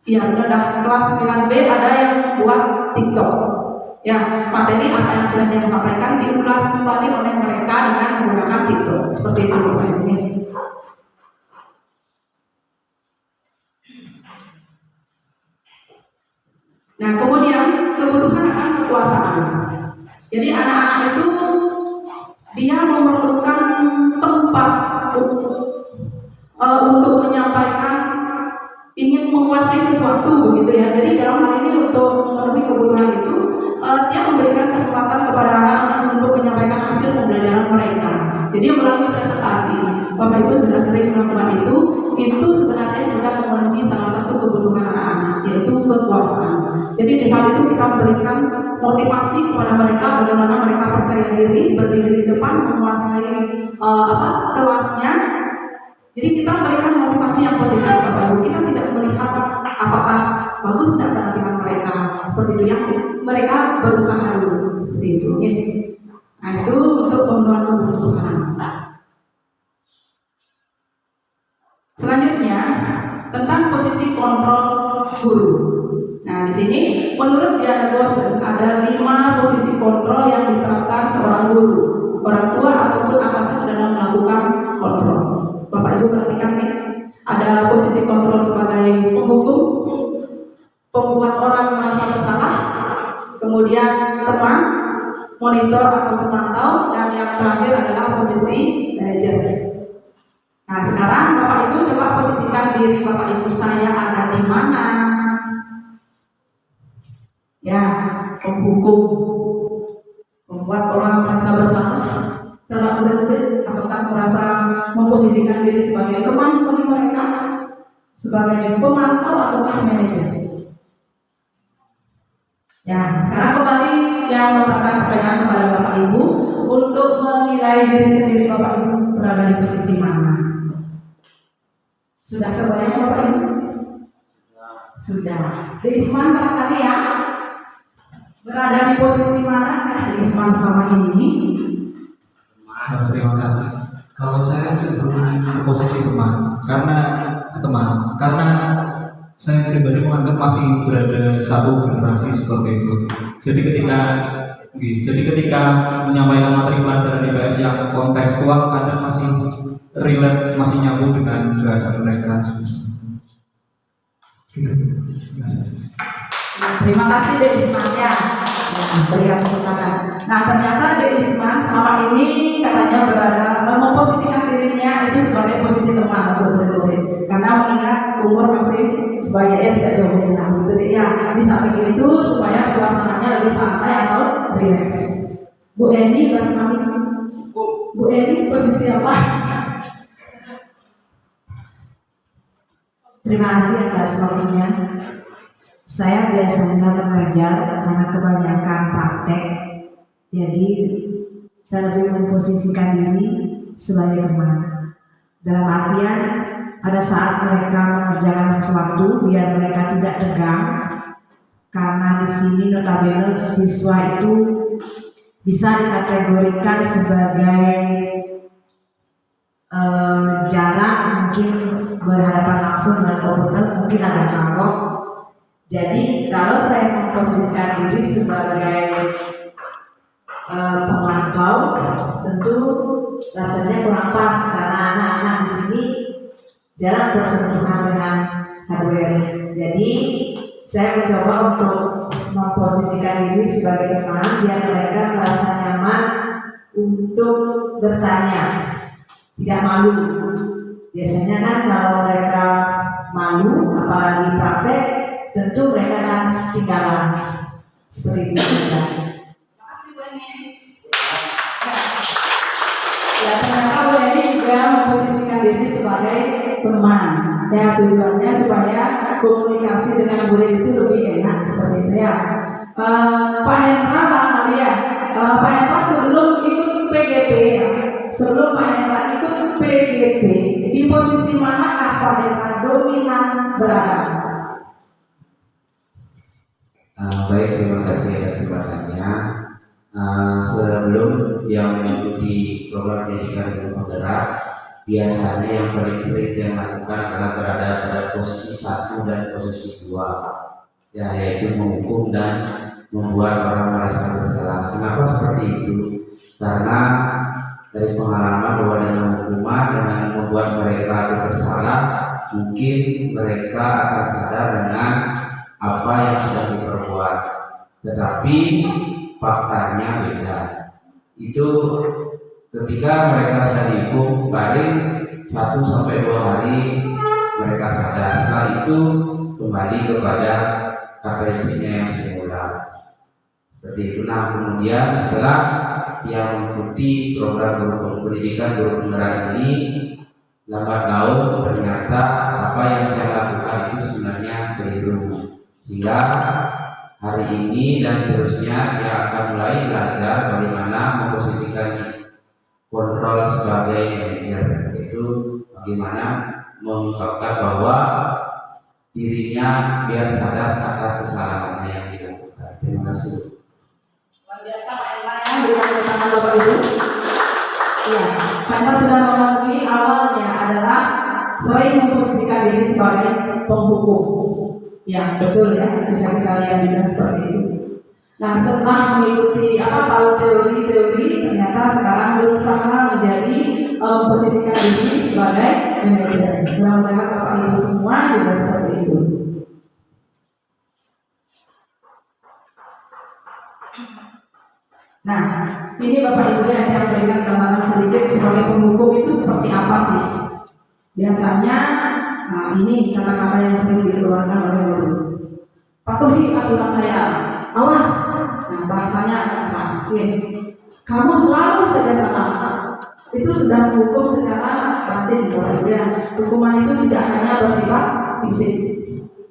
ya udah kelas 9B ada yang membuat TikTok. Ya, materi apa yang sudah dia sampaikan diulas kembali oleh mereka dengan menggunakan TikTok. Seperti itu Bapak Ibu. Nah, kemudian kebutuhan akan kekuasaan. Jadi anak-anak itu dia memerlukan tempat untuk menyampaikan, ingin menguasai sesuatu begitu ya. Jadi dalam hal ini untuk memenuhi kebutuhan itu, dia memberikan kesempatan kepada anak-anak untuk menyampaikan hasil pembelajaran mereka. Jadi melalui presentasi, Bapak Ibu sudah sering melakukan itu sebenarnya sudah memenuhi salah satu kebutuhan anak-anak, yaitu kekuasaan. Jadi di saat itu kita memberikan motivasi kepada mereka bagaimana mereka percaya diri, berdiri di depan, menguasai kelasnya. Jadi kita memberikan motivasi yang positif Bapak Ibu. Kita tidak melihat apakah bagus dan penampilan mereka seperti itu, yang mereka berusaha dulu seperti itu. Nah, itu untuk pemenuhan kebutuhan. Selanjutnya tentang posisi kontrol guru. Nah, di sini menurut Diana Gosen ada 5 posisi kontrol yang diterapkan seorang guru, orang tua ataupun atasan dalam melakukan kontrol. Bapak Ibu perhatikan nih, ada posisi kontrol sebagai penghukum, pembuat orang merasa bersalah, kemudian teman, monitor atau pemantau, dan yang terakhir adalah posisi manajer. Nah, sekarang Bapak Ibu coba posisikan diri Bapak Ibu saya ada di mana? Ya, penghukum, membuat orang merasa bersalah terhadap murid-murid, apakah merasa memposisikan diri sebagai teman bagi mereka, sebagai pemantau ataukah manajer? Ya, sekarang kembali yang meletakkan pertanyaan kepada Bapak Ibu untuk menilai diri sendiri Bapak Ibu berada di posisi mana? Sudah terbayang Bapak Ibu? Sudah. Di Isman barangkali ya, berada di posisi manakah di Isman selama ini? Terima kasih. Kalau saya cenderung ke posisi teman, karena saya pribadi menganggap masih berada satu generasi seperti itu. Jadi ketika menyampaikan materi pelajaran IPS yang kontekstual, kadang masih relate, masih nyambung dengan bahasa mereka. Gitu. Terima kasih Dek Isman ya. Berikan tepuk tangan. Nah ternyata Dek Isman selama ini katanya berada memposisikan dirinya itu sebagai posisi teman untuk murid-murid, karena mengingat umur masih sebayanya tidak jauh beda gitu deh ya. Di samping itu supaya suasananya lebih santai atau relax. Bu Eni barangkali. Bu Eni posisi apa? Terima kasih atas waktunya. Saya biasanya mengajar karena kebanyakan praktek, jadi saya lebih memposisikan diri sebagai teman. Dalam artian, pada saat mereka mengerjakan sesuatu, biar mereka tidak tegang, karena di sini notabene siswa itu bisa dikategorikan sebagai jarang mungkin berhadapan langsung dengan komputer, mungkin agak kagok. Jadi kalau saya memposisikan diri sebagai pemantau, tentu rasanya kurang pas karena anak-anak di sini jarang bersentuhan dengan hardware. Jadi saya mencoba untuk memposisikan diri sebagai teman biar mereka merasa nyaman untuk bertanya, tidak malu. Biasanya kan kalau mereka malu, apalagi praktek, tentu mereka akan tinggalan seperti itu. Makasih Bu Eni. Ya ternyata Bu Eni juga memposisikan diri sebagai teman. Ya tujuannya supaya komunikasi dengan murid itu lebih enak seperti itu ya. Pak Hendra barangkali ya. Pak Hendra sebelum ikut PGP ya. Sebelum Pak Hendra ikut PGP, di posisi manakah Pak Hendra dominan berada? Baik, terima kasih atas kesempatannya. Sebelum yang mengikuti program pendidikan guru penggerak, biasanya yang paling sering dia lakukan adalah berada pada posisi 1 dan posisi 2, yaitu menghukum dan membuat orang merasa bersalah. Kenapa seperti itu? Karena dari pengalaman bahwa dengan hukuman, dengan membuat mereka bersalah, mungkin mereka akan sadar dengan apa yang sudah diperbuat, tetapi faktanya beda. Itu ketika mereka sudah dihukum paling 1-2 hari mereka sadar, setelah itu kembali kepada karakteristiknya yang semula. Seperti itu. Nah kemudian setelah dia mengikuti program guru pendidikan guru penggerak ini, lambat laun ternyata apa yang dia lakukan itu sebenarnya keliru. Sehingga hari ini dan seterusnya dia akan mulai belajar bagaimana memposisikan kontrol sebagai manajer, yaitu bagaimana mengungkapkan bahwa dirinya biar sadar atas kesalahannya yang dilakukan. Terima kasih. Luar biasa Pak Hendra ya, berikan tepuk tangan Bapak Ibu. Iya, Pak Hendra sudah mengakui awalnya adalah sering memposisikan diri sebagai penghukum. Ya betul ya, bisa kita lihat juga seperti itu. Nah setelah mengikuti tahu teori-teori, ternyata sekarang berusaha menjadi memposisikan diri sebagai manajer. Mudah-mudahan Bapak Ibu semua juga seperti itu. Nah ini Bapak Ibu yang berikan gambaran sedikit sebagai penghukum itu seperti apa sih? Biasanya nah ini kata-kata yang sering dikeluarkan oleh guru. Patuhi aturan saya, awas. Nah bahasanya agak keras. Kamu selalu saja salah. Itu sudah menghukum secara batin, Bapak Ibu ya. Hukuman itu tidak hanya bersifat fisik.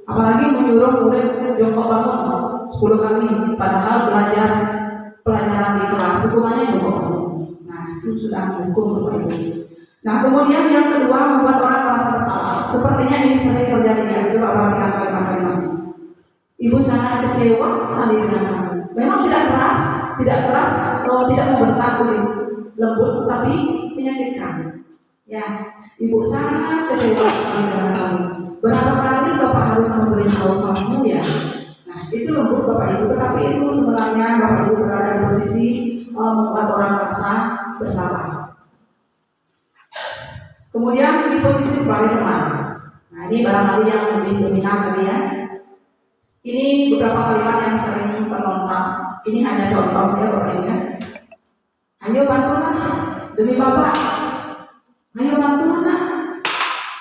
Apalagi menyuruh murid jongkok bangun 10 kali, padahal pelajaran di kelas hukumannya jongkok bangun. Nah itu sudah menghukum Bapak Ibu. Nah kemudian yang kedua membuat orang merasa bersalah. Sepertinya ini sering terjadi ya. Coba perhatikan kalimat-kalimat. Ibu sangat kecewa sekali dengan kamu. Memang tidak keras atau tidak membentak, lembut, tapi menyakitkan. Ya, ibu sangat kecewa sekali dengan kamu. Berapa kali Bapak harus memberitahu kamu ya. Nah, itu lembut Bapak Ibu, tetapi itu sebenarnya Bapak Ibu berada di posisi membuat orang merasa bersalah. Kemudian di posisi sebagai teman. Nah, ini barangkali yang lebih dominan tadi ya. Ini beberapa kalimat yang sering terlontar. Ini hanya contoh ya Bapak Ibu. Ayo bantulah demi Bapak. Ayo bantulah nak.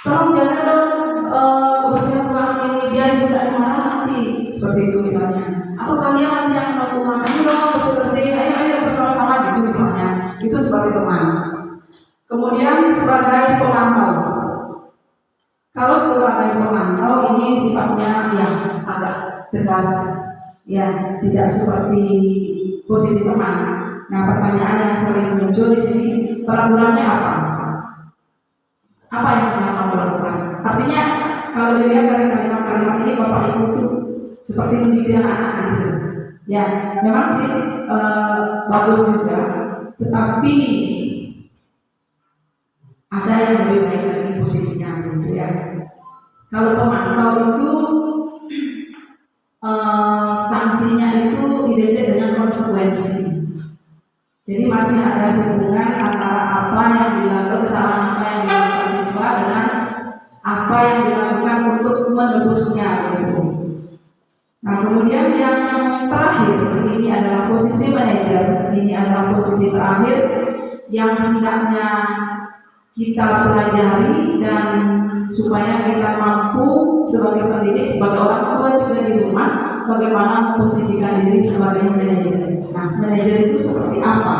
Tolong jaga dong kebersihan ruangan ini biar ibu tidak marah nanti. Seperti itu misalnya. Atau kalian yang rumah, ayo dong bersih-bersih, ayo bersama-sama gitu misalnya. Itu sebagai teman. Kemudian sebagai pemantau. Kalau sebagai pemantau ini sifatnya yang agak tegas, ya tidak seperti posisi teman. Nah, pertanyaan yang sering muncul di sini, peraturannya apa? Apa yang pernah kamu lakukan? Artinya kalau dilihat dari kalimat-kalimat ini Bapak Ibu itu seperti mendidik anak gitu. Ya, memang sih bagus juga, tetapi ada yang lebih baik lagi posisinya gitu ya. Kalau pemantau itu sanksinya itu identik dengan konsekuensi. Jadi masih ada hubungan antara apa yang dilakukan, kesalahan apa yang dilakukan siswa dengan apa yang dilakukan untuk menebusnya gitu. Nah, kemudian yang terakhir ini adalah posisi manajer. Ini adalah posisi terakhir yang hendaknya kita pelajari dan supaya kita mampu sebagai pendidik, sebagai orang tua juga di rumah, bagaimana memposisikan diri sebagai manajer. Nah, manajer itu seperti apa?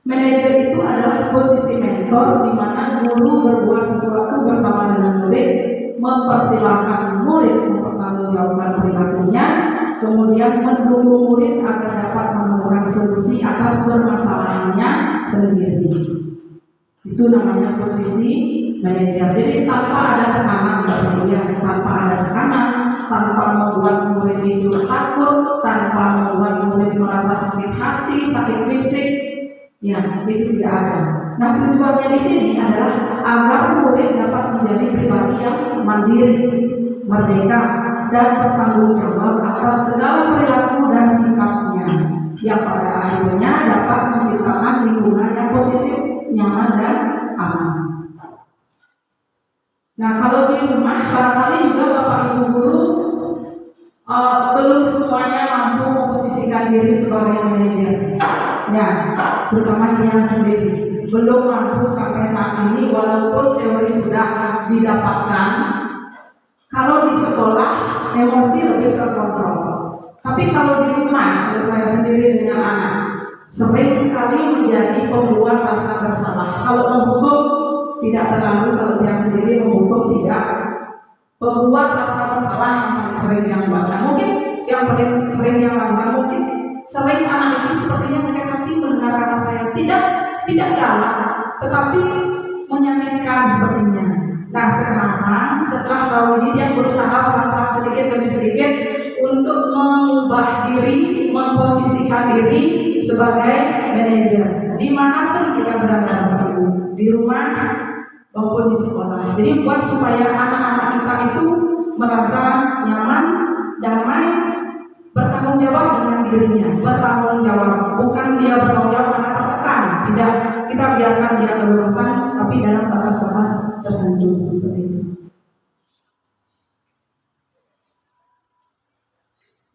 Manajer itu adalah posisi mentor di mana guru berbuat sesuatu bersama dengan murid, mempersilahkan murid mempertanggungjawabkan perilakunya, kemudian mendukung murid agar dapat menemukan solusi atas permasalahannya sendiri. Itu namanya posisi manajer. Jadi tanpa ada tekanan, tanpa ada tekanan, tanpa membuat murid itu takut, tanpa membuat murid merasa sakit hati, sakit fisik, ya itu tidak ada. Nah, tujuannya di sini adalah agar murid dapat menjadi pribadi yang mandiri, merdeka, dan bertanggung jawab atas segala perilaku dan sikapnya, yang pada akhirnya dapat menciptakan lingkungan yang positif, nyaman dan aman. Nah, kalau di rumah barangkali juga Bapak Ibu guru belum semuanya mampu memposisikan diri sebagai manajer, ya, terutama dia sendiri belum mampu sampai saat ini, walaupun teori sudah didapatkan. Kalau di sekolah emosi lebih terkontrol, tapi kalau di rumah, kalau saya sendiri dengan anak, sering sekali menjadi pembuat rasa bersalah. Kalau menghukum tidak terlalu, kalau dia sendiri menghukum tidak. Pembuat rasa bersalah yang paling sering yang lakukan, mungkin yang paling sering yang lakukan, mungkin sering anak itu sepertinya sakit hati mendengar kata saya, tidak galak, tetapi menyakitkan sepertinya. Nah, sekarang setelah tahu ini dia berusaha pelan-pelan sedikit demi sedikit untuk mengubah diri, memposisikan diri sebagai manajer dimanapun kita berada, di rumah maupun di sekolah. Jadi buat supaya anak-anak kita itu merasa nyaman, damai, bertanggung jawab dengan dirinya, bertanggung jawab, bukan dia bertanggung jawab karena tertekan, tidak, kita biarkan dia kebebasan tapi dalam batas-batas tertentu seperti itu.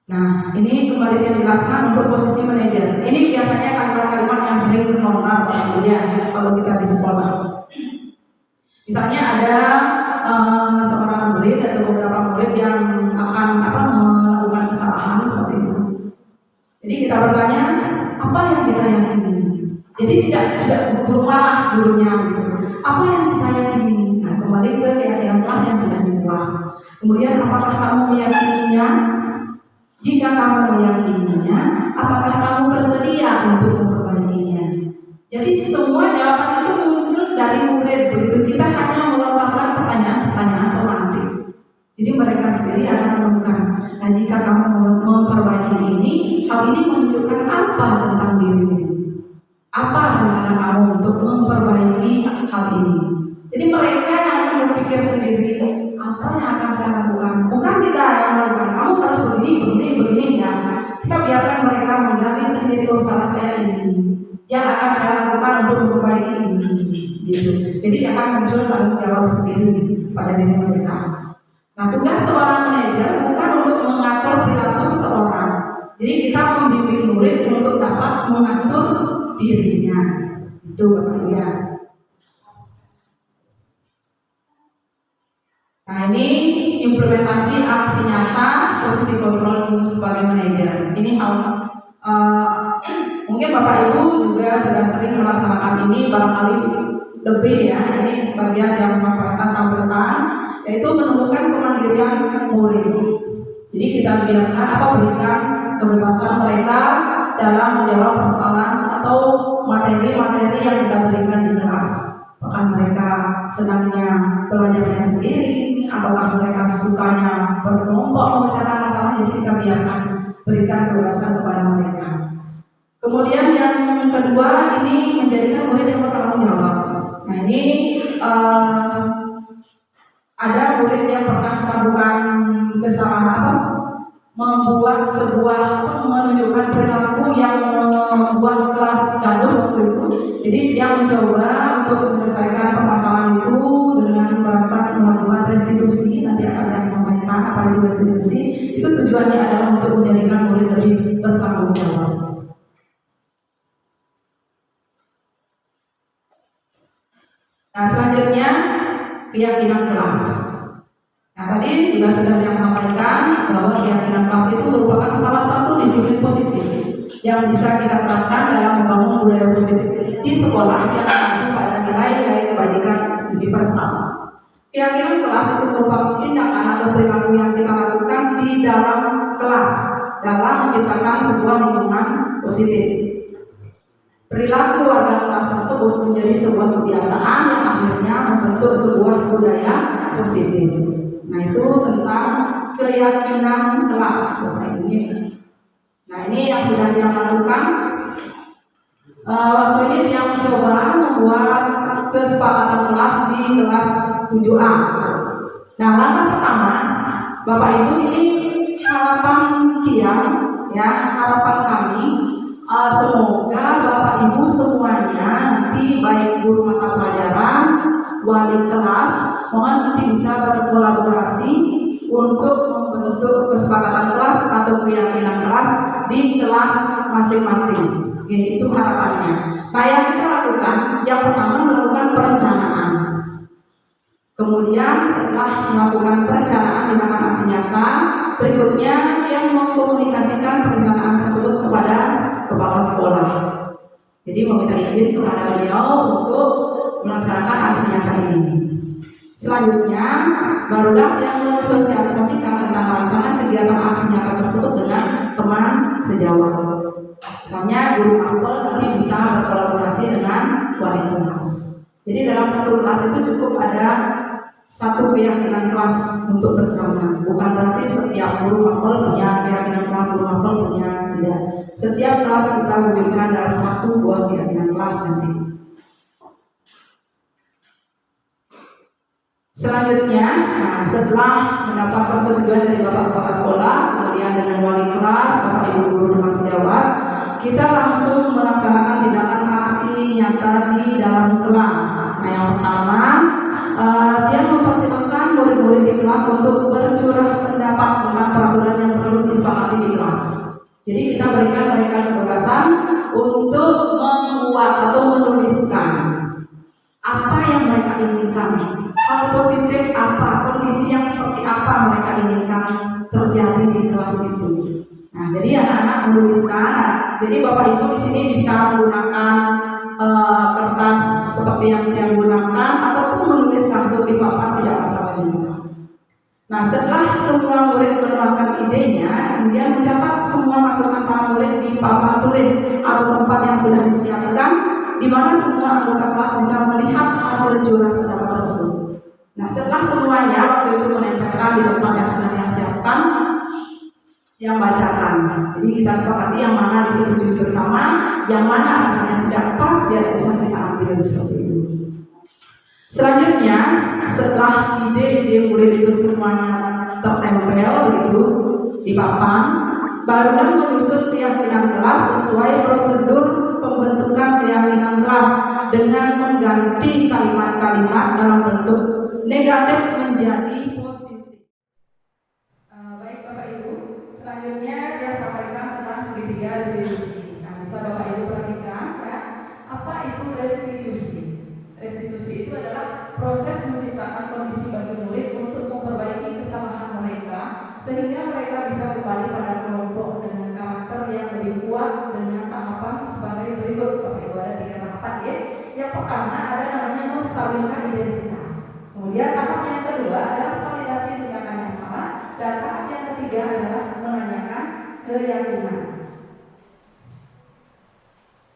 Nah, ini kembali dia menjelaskan untuk posisi manajer. Ini biasanya kalimat-kalimat yang sering terlontar ya kalau kita di sekolah. Misalnya ada seorang murid atau beberapa murid yang akan melakukan kesalahan seperti itu. Jadi kita bertanya, apa yang kita yakini? Jadi tidak bermarah gurunya gitu. Apa yang kita yakini? Nah, kembali ke keyakinan kelas yang sudah dibuat. Kemudian apakah kamu meyakininya? Jika kamu meyakininya, apakah kamu bersedia untuk memperbaikinya? Jadi semua jawaban itu muncul dari murid. Begitu kita hanya melontarkan pertanyaan-pertanyaan pemantik. Jadi mereka sendiri akan menemukan. Dan jika kamu memperbaiki ini, hal ini menunjukkan apa tentang dirimu? Apa rencana kamu untuk memperbaiki hal ini? Jadi mereka yang berpikir sendiri, apa yang akan saya lakukan? Bukan gitu. Jadi akan muncul tanggung jawab sendiri pada diri mereka. Nah, tugas seorang manajer bukan untuk mengatur perilaku seseorang. Jadi kita membimbing murid untuk dapat mengatur dirinya. Itu Bapak Ibu. Nah, ini implementasi aksi nyata posisi kontrol ibu sebagai manajer. Ini mungkin Bapak Ibu juga sudah sering melaksanakan ini, barangkali lebih ya. Ini sebagian yang sampaikan tampilkan, yaitu menemukan kemandirian murid. Jadi kita berikan kebebasan mereka dalam menjawab persoalan atau materi-materi yang kita berikan di kelas. Apakah mereka senangnya belajarnya sendiri, ataukah mereka sukanya berkelompok memecahkan masalah. Jadi kita berikan kebebasan kepada mereka. Kemudian yang kedua, ini menjadikan murid yang bertanggung jawab. Nah, ini ada murid yang pernah melakukan kesalahan membuat menunjukkan perilaku yang membuat kelas gaduh waktu itu. Jadi dia mencoba untuk menyelesaikan permasalahan itu dengan melakukan restitusi. Nanti akan disampaikan apa itu restitusi. Itu tujuannya adalah untuk menjadikan murid lebih bertanggung jawab. Nah, selanjutnya keyakinan kelas. Nah, tadi juga sudah disampaikan bahwa keyakinan kelas itu merupakan salah satu disiplin positif yang bisa kita terapkan dalam membangun budaya positif di sekolah yang mengacu pada nilai-nilai kebajikan universal. Keyakinan kelas itu merupakan tindakan atau perilaku yang kita lakukan di dalam kelas dalam menciptakan sebuah lingkungan positif. Perilaku warga kelas tersebut menjadi sebuah kebiasaan yang akhirnya membentuk sebuah budaya positif. Nah, itu tentang keyakinan kelas. Nah, ini yang sudah dia lakukan. Waktu ini dia mencoba membuat kesepakatan kelas di kelas 7A. Nah, langkah pertama, Bapak Ibu, ini harapan harapan kami, semoga Bapak Ibu semuanya nanti baik guru mata pelajaran, wali kelas, mohon nanti bisa berkolaborasi untuk membentuk kesepakatan kelas atau keyakinan kelas di kelas masing-masing. Itu harapannya. Nah, yang kita lakukan, yang pertama melakukan perencanaan. Kemudian setelah melakukan perencanaan tindakan aksi nyata, berikutnya yang mengkomunikasikan perencanaan tersebut kepada kepala sekolah. Jadi meminta izin kepada beliau untuk melaksanakan aksi nyata ini. Selanjutnya, barulah yang mensosialisasikan tentang rancangan kegiatan aksi nyata tersebut dengan teman sejawat. Misalnya guru mapel nanti bisa berkolaborasi dengan wali kelas. Jadi dalam satu kelas itu cukup ada satu keyakinan kelas untuk bersama. Bukan berarti setiap guru mapel punya keyakinan kelas, guru mapel punya, tidak. Setiap kelas kita memberikan dalam satu buah keyakinan kelas nanti. Selanjutnya, setelah mendapat persetujuan dari Bapak Kepala Sekolah, kemudian dengan wali kelas, Bapak Ibu guru dan sejawat, kita langsung melaksanakan tindakan aksi nyata di dalam kelas. Nah, yang pertama, dia mempersilahkan murid-murid di kelas untuk bercurah pendapat tentang peraturan yang perlu disepakati di kelas. Jadi kita berikan mereka kebebasan untuk membuat atau menuliskan apa yang mereka inginkan, hal positif apa, kondisi yang seperti apa mereka inginkan terjadi di kelas itu. Nah, jadi anak-anak menuliskan. Jadi Bapak Ibu di sini bisa menggunakan kertas seperti yang dia gunakan ataupun menulis langsung di papan, tidak masalah juga. Nah, setelah semua murid menerangkan idenya, kemudian mencatat semua masukan para murid di papan tulis atau tempat yang sudah disiapkan, di mana semua anggota kelas bisa melihat hasil curah pendapat tersebut. Nah, setelah semuanya waktu itu menempelkan di tempat yang sudah disiapkan, yang bacakan. Jadi kita sepakati yang mana disetujui bersama, yang mana rasanya tidak pas, ya bisa kita ambil seperti itu. Selanjutnya, setelah ide-ide murid itu semuanya tertempel begitu di papan, barulah menyusun keyakinan kelas sesuai prosedur pembentukan keyakinan kelas dengan mengganti kalimat kalimat-kalimat dalam bentuk negatif menjadi positif. Baik Bapak Ibu, selanjutnya dia sampaikan tentang segitiga restitusi. Nah, bisa Bapak Ibu perhatikan ya, apa itu restitusi? Restitusi itu adalah proses menciptakan kondisi bagi murid untuk memperbaiki kesalahan mereka sehingga mereka bisa kembali pada kelompok dengan karakter yang lebih kuat dengan tahapan sebagai berikut. Bapak Ibu, ada 3 tahapan ya. Yang pertama ada namanya menstabilkan identitas. Kemudian tahap yang kedua adalah validasi tindakan yang salah, dan tahap yang ketiga adalah menanyakan keyakinan.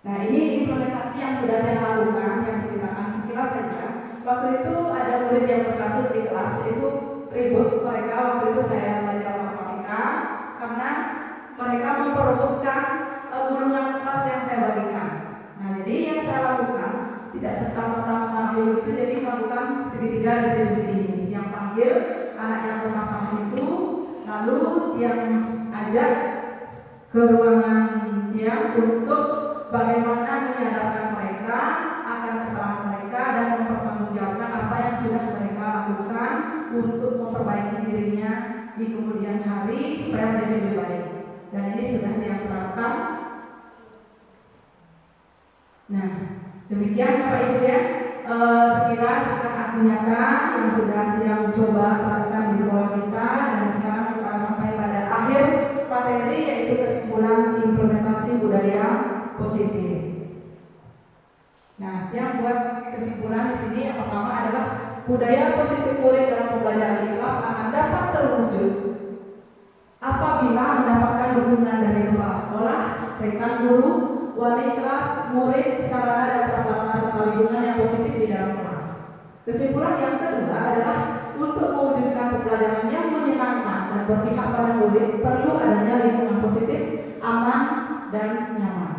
Nah, ini implementasi yang sudah saya lakukan, yang ceritakan sekilas saja. Waktu itu ada murid yang berkasus di kelas, itu ribut mereka. Waktu itu saya belajar matematika karena mereka memperebutkan gulungan kertas yang saya bagikan. Nah, jadi yang saya lakukan tidak serta-merta memarahi begitu, jadi melakukan segitiga restitusi ini. Yang panggil anak yang bermasalah itu, lalu yang ajak ke ruangan yang untuk bagaimana menyadarkan mereka akan kesalahan mereka dan mempertanggungjawabkan apa yang sudah mereka lakukan untuk memperbaiki dirinya di kemudian hari supaya menjadi lebih baik. Dan ini sudah diterapkan. Nah, demikian Bapak Ibu ya, sekilas tentang aksi nyata yang sudah yang coba terapkan di sekolah kita, dan sekarang kita sampai pada akhir materi, yaitu kesimpulan implementasi budaya positif. Nah, yang buat kesimpulan di sini yang pertama adalah budaya positif murid dalam pembelajaran di kelas akan dapat terwujud apabila mendapatkan dukungan dari kepala sekolah, rekan guru, wali kelas, murid, sarana dan prasarana serta lingkungan yang positif di dalam kelas. Kesimpulan yang kedua adalah untuk mewujudkan pembelajaran yang menyenangkan dan berpihak pada murid perlu adanya lingkungan positif, aman, dan nyaman.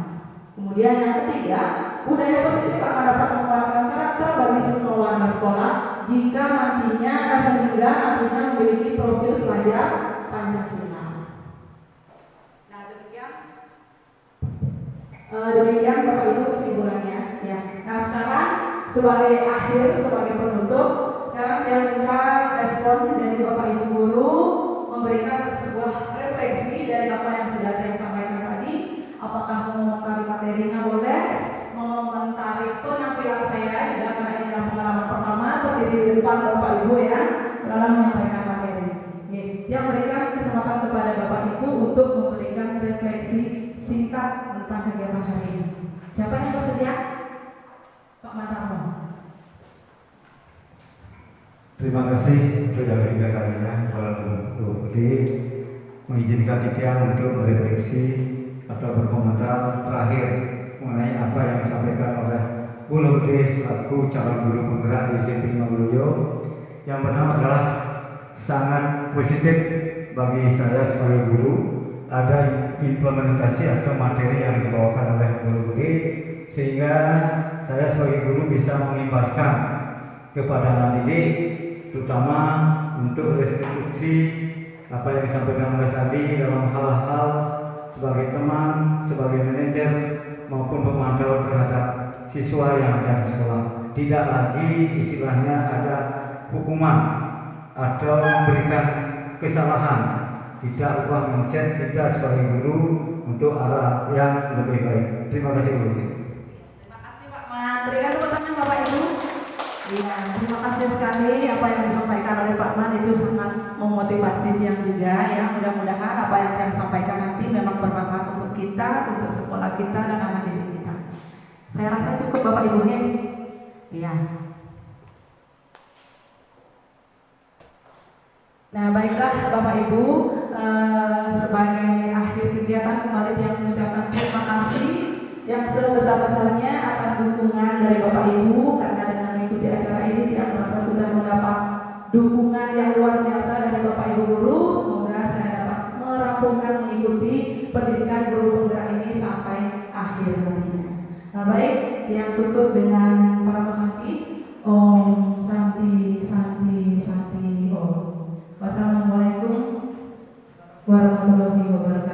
Kemudian yang ketiga, budaya positif akan dapat mengembangkan karakter bagi semua warga sekolah jika nantinya sehingga nantinya memiliki profil pelajar Pancasila. Nah, demikian Bapak Ibu kesimpulannya ya. Nah, sekarang sebagai akhir, sebagai penutup, sekarang saya minta respon dari Bapak Ibu guru memberikan sebuah refleksi dari apa yang sudah saya sampaikan tadi. Apakah mau mengomentari materinya boleh, mengomentari penampilan saya juga, karena ini adalah pengalaman pertama berdiri di depan Bapak Ibu ya dalam menyampaikan materi. Yang berikan kesempatan kepada Bapak Ibu untuk memberikan refleksi singkat tentang kegiatan hari ini. Siapa yang bersedia? Pak Matarmo. Terima kasih sudah berikan kalian kepada Bu mengizinkan kita untuk merefleksi atau berkomentar terakhir mengenai apa yang disampaikan oleh Bu Lode selaku calon guru penggerak di SMP Mangguluyo, yang benar adalah sangat positif bagi saya sebagai guru. Ada implementasi atau materi yang dibawakan oleh Bu Lode sehingga saya sebagai guru bisa mengimbaskan kepada anak didik, terutama untuk restitusi apa yang disampaikan oleh tadi dalam hal-hal sebagai teman, sebagai manajer maupun pemantau terhadap siswa yang ada di sekolah. Tidak lagi istilahnya ada hukuman atau memberikan kesalahan. Tidak ubah mindset kita sebagai guru untuk arah yang lebih baik. Terima kasih Bu. Terima kasih Pak Man. Berikan tepuk tangan Bapak Ibu. Iya, terima kasih sekali apa yang disampaikan oleh Pak Man, itu sangat memotivasi Tiang juga ya. Mudah-mudahan apa yang Tiang sampaikan nanti memang bermanfaat untuk kita, untuk sekolah kita dan anak didik kita. Saya rasa cukup Bapak Ibunya. Iya. Nah, baiklah Bapak Ibu, sebagai akhir kegiatan kembali Tiang mengucapkan terima kasih yang sebesar-besarnya atas dukungan dari Bapak Ibu, karena dengan mengikuti acara ini Tiang merasa sudah mendapat dukungan yang luar biasa dari Bapak Ibu guru. Semoga saya dapat merampungkan mengikuti pendidikan guru penggerak ini sampai akhir nantinya. Nah, baik, Tiang tutup dengan para pesakti. Om Santi Santi Santi Om. Wassalamualaikum warahmatullahi wabarakatuh.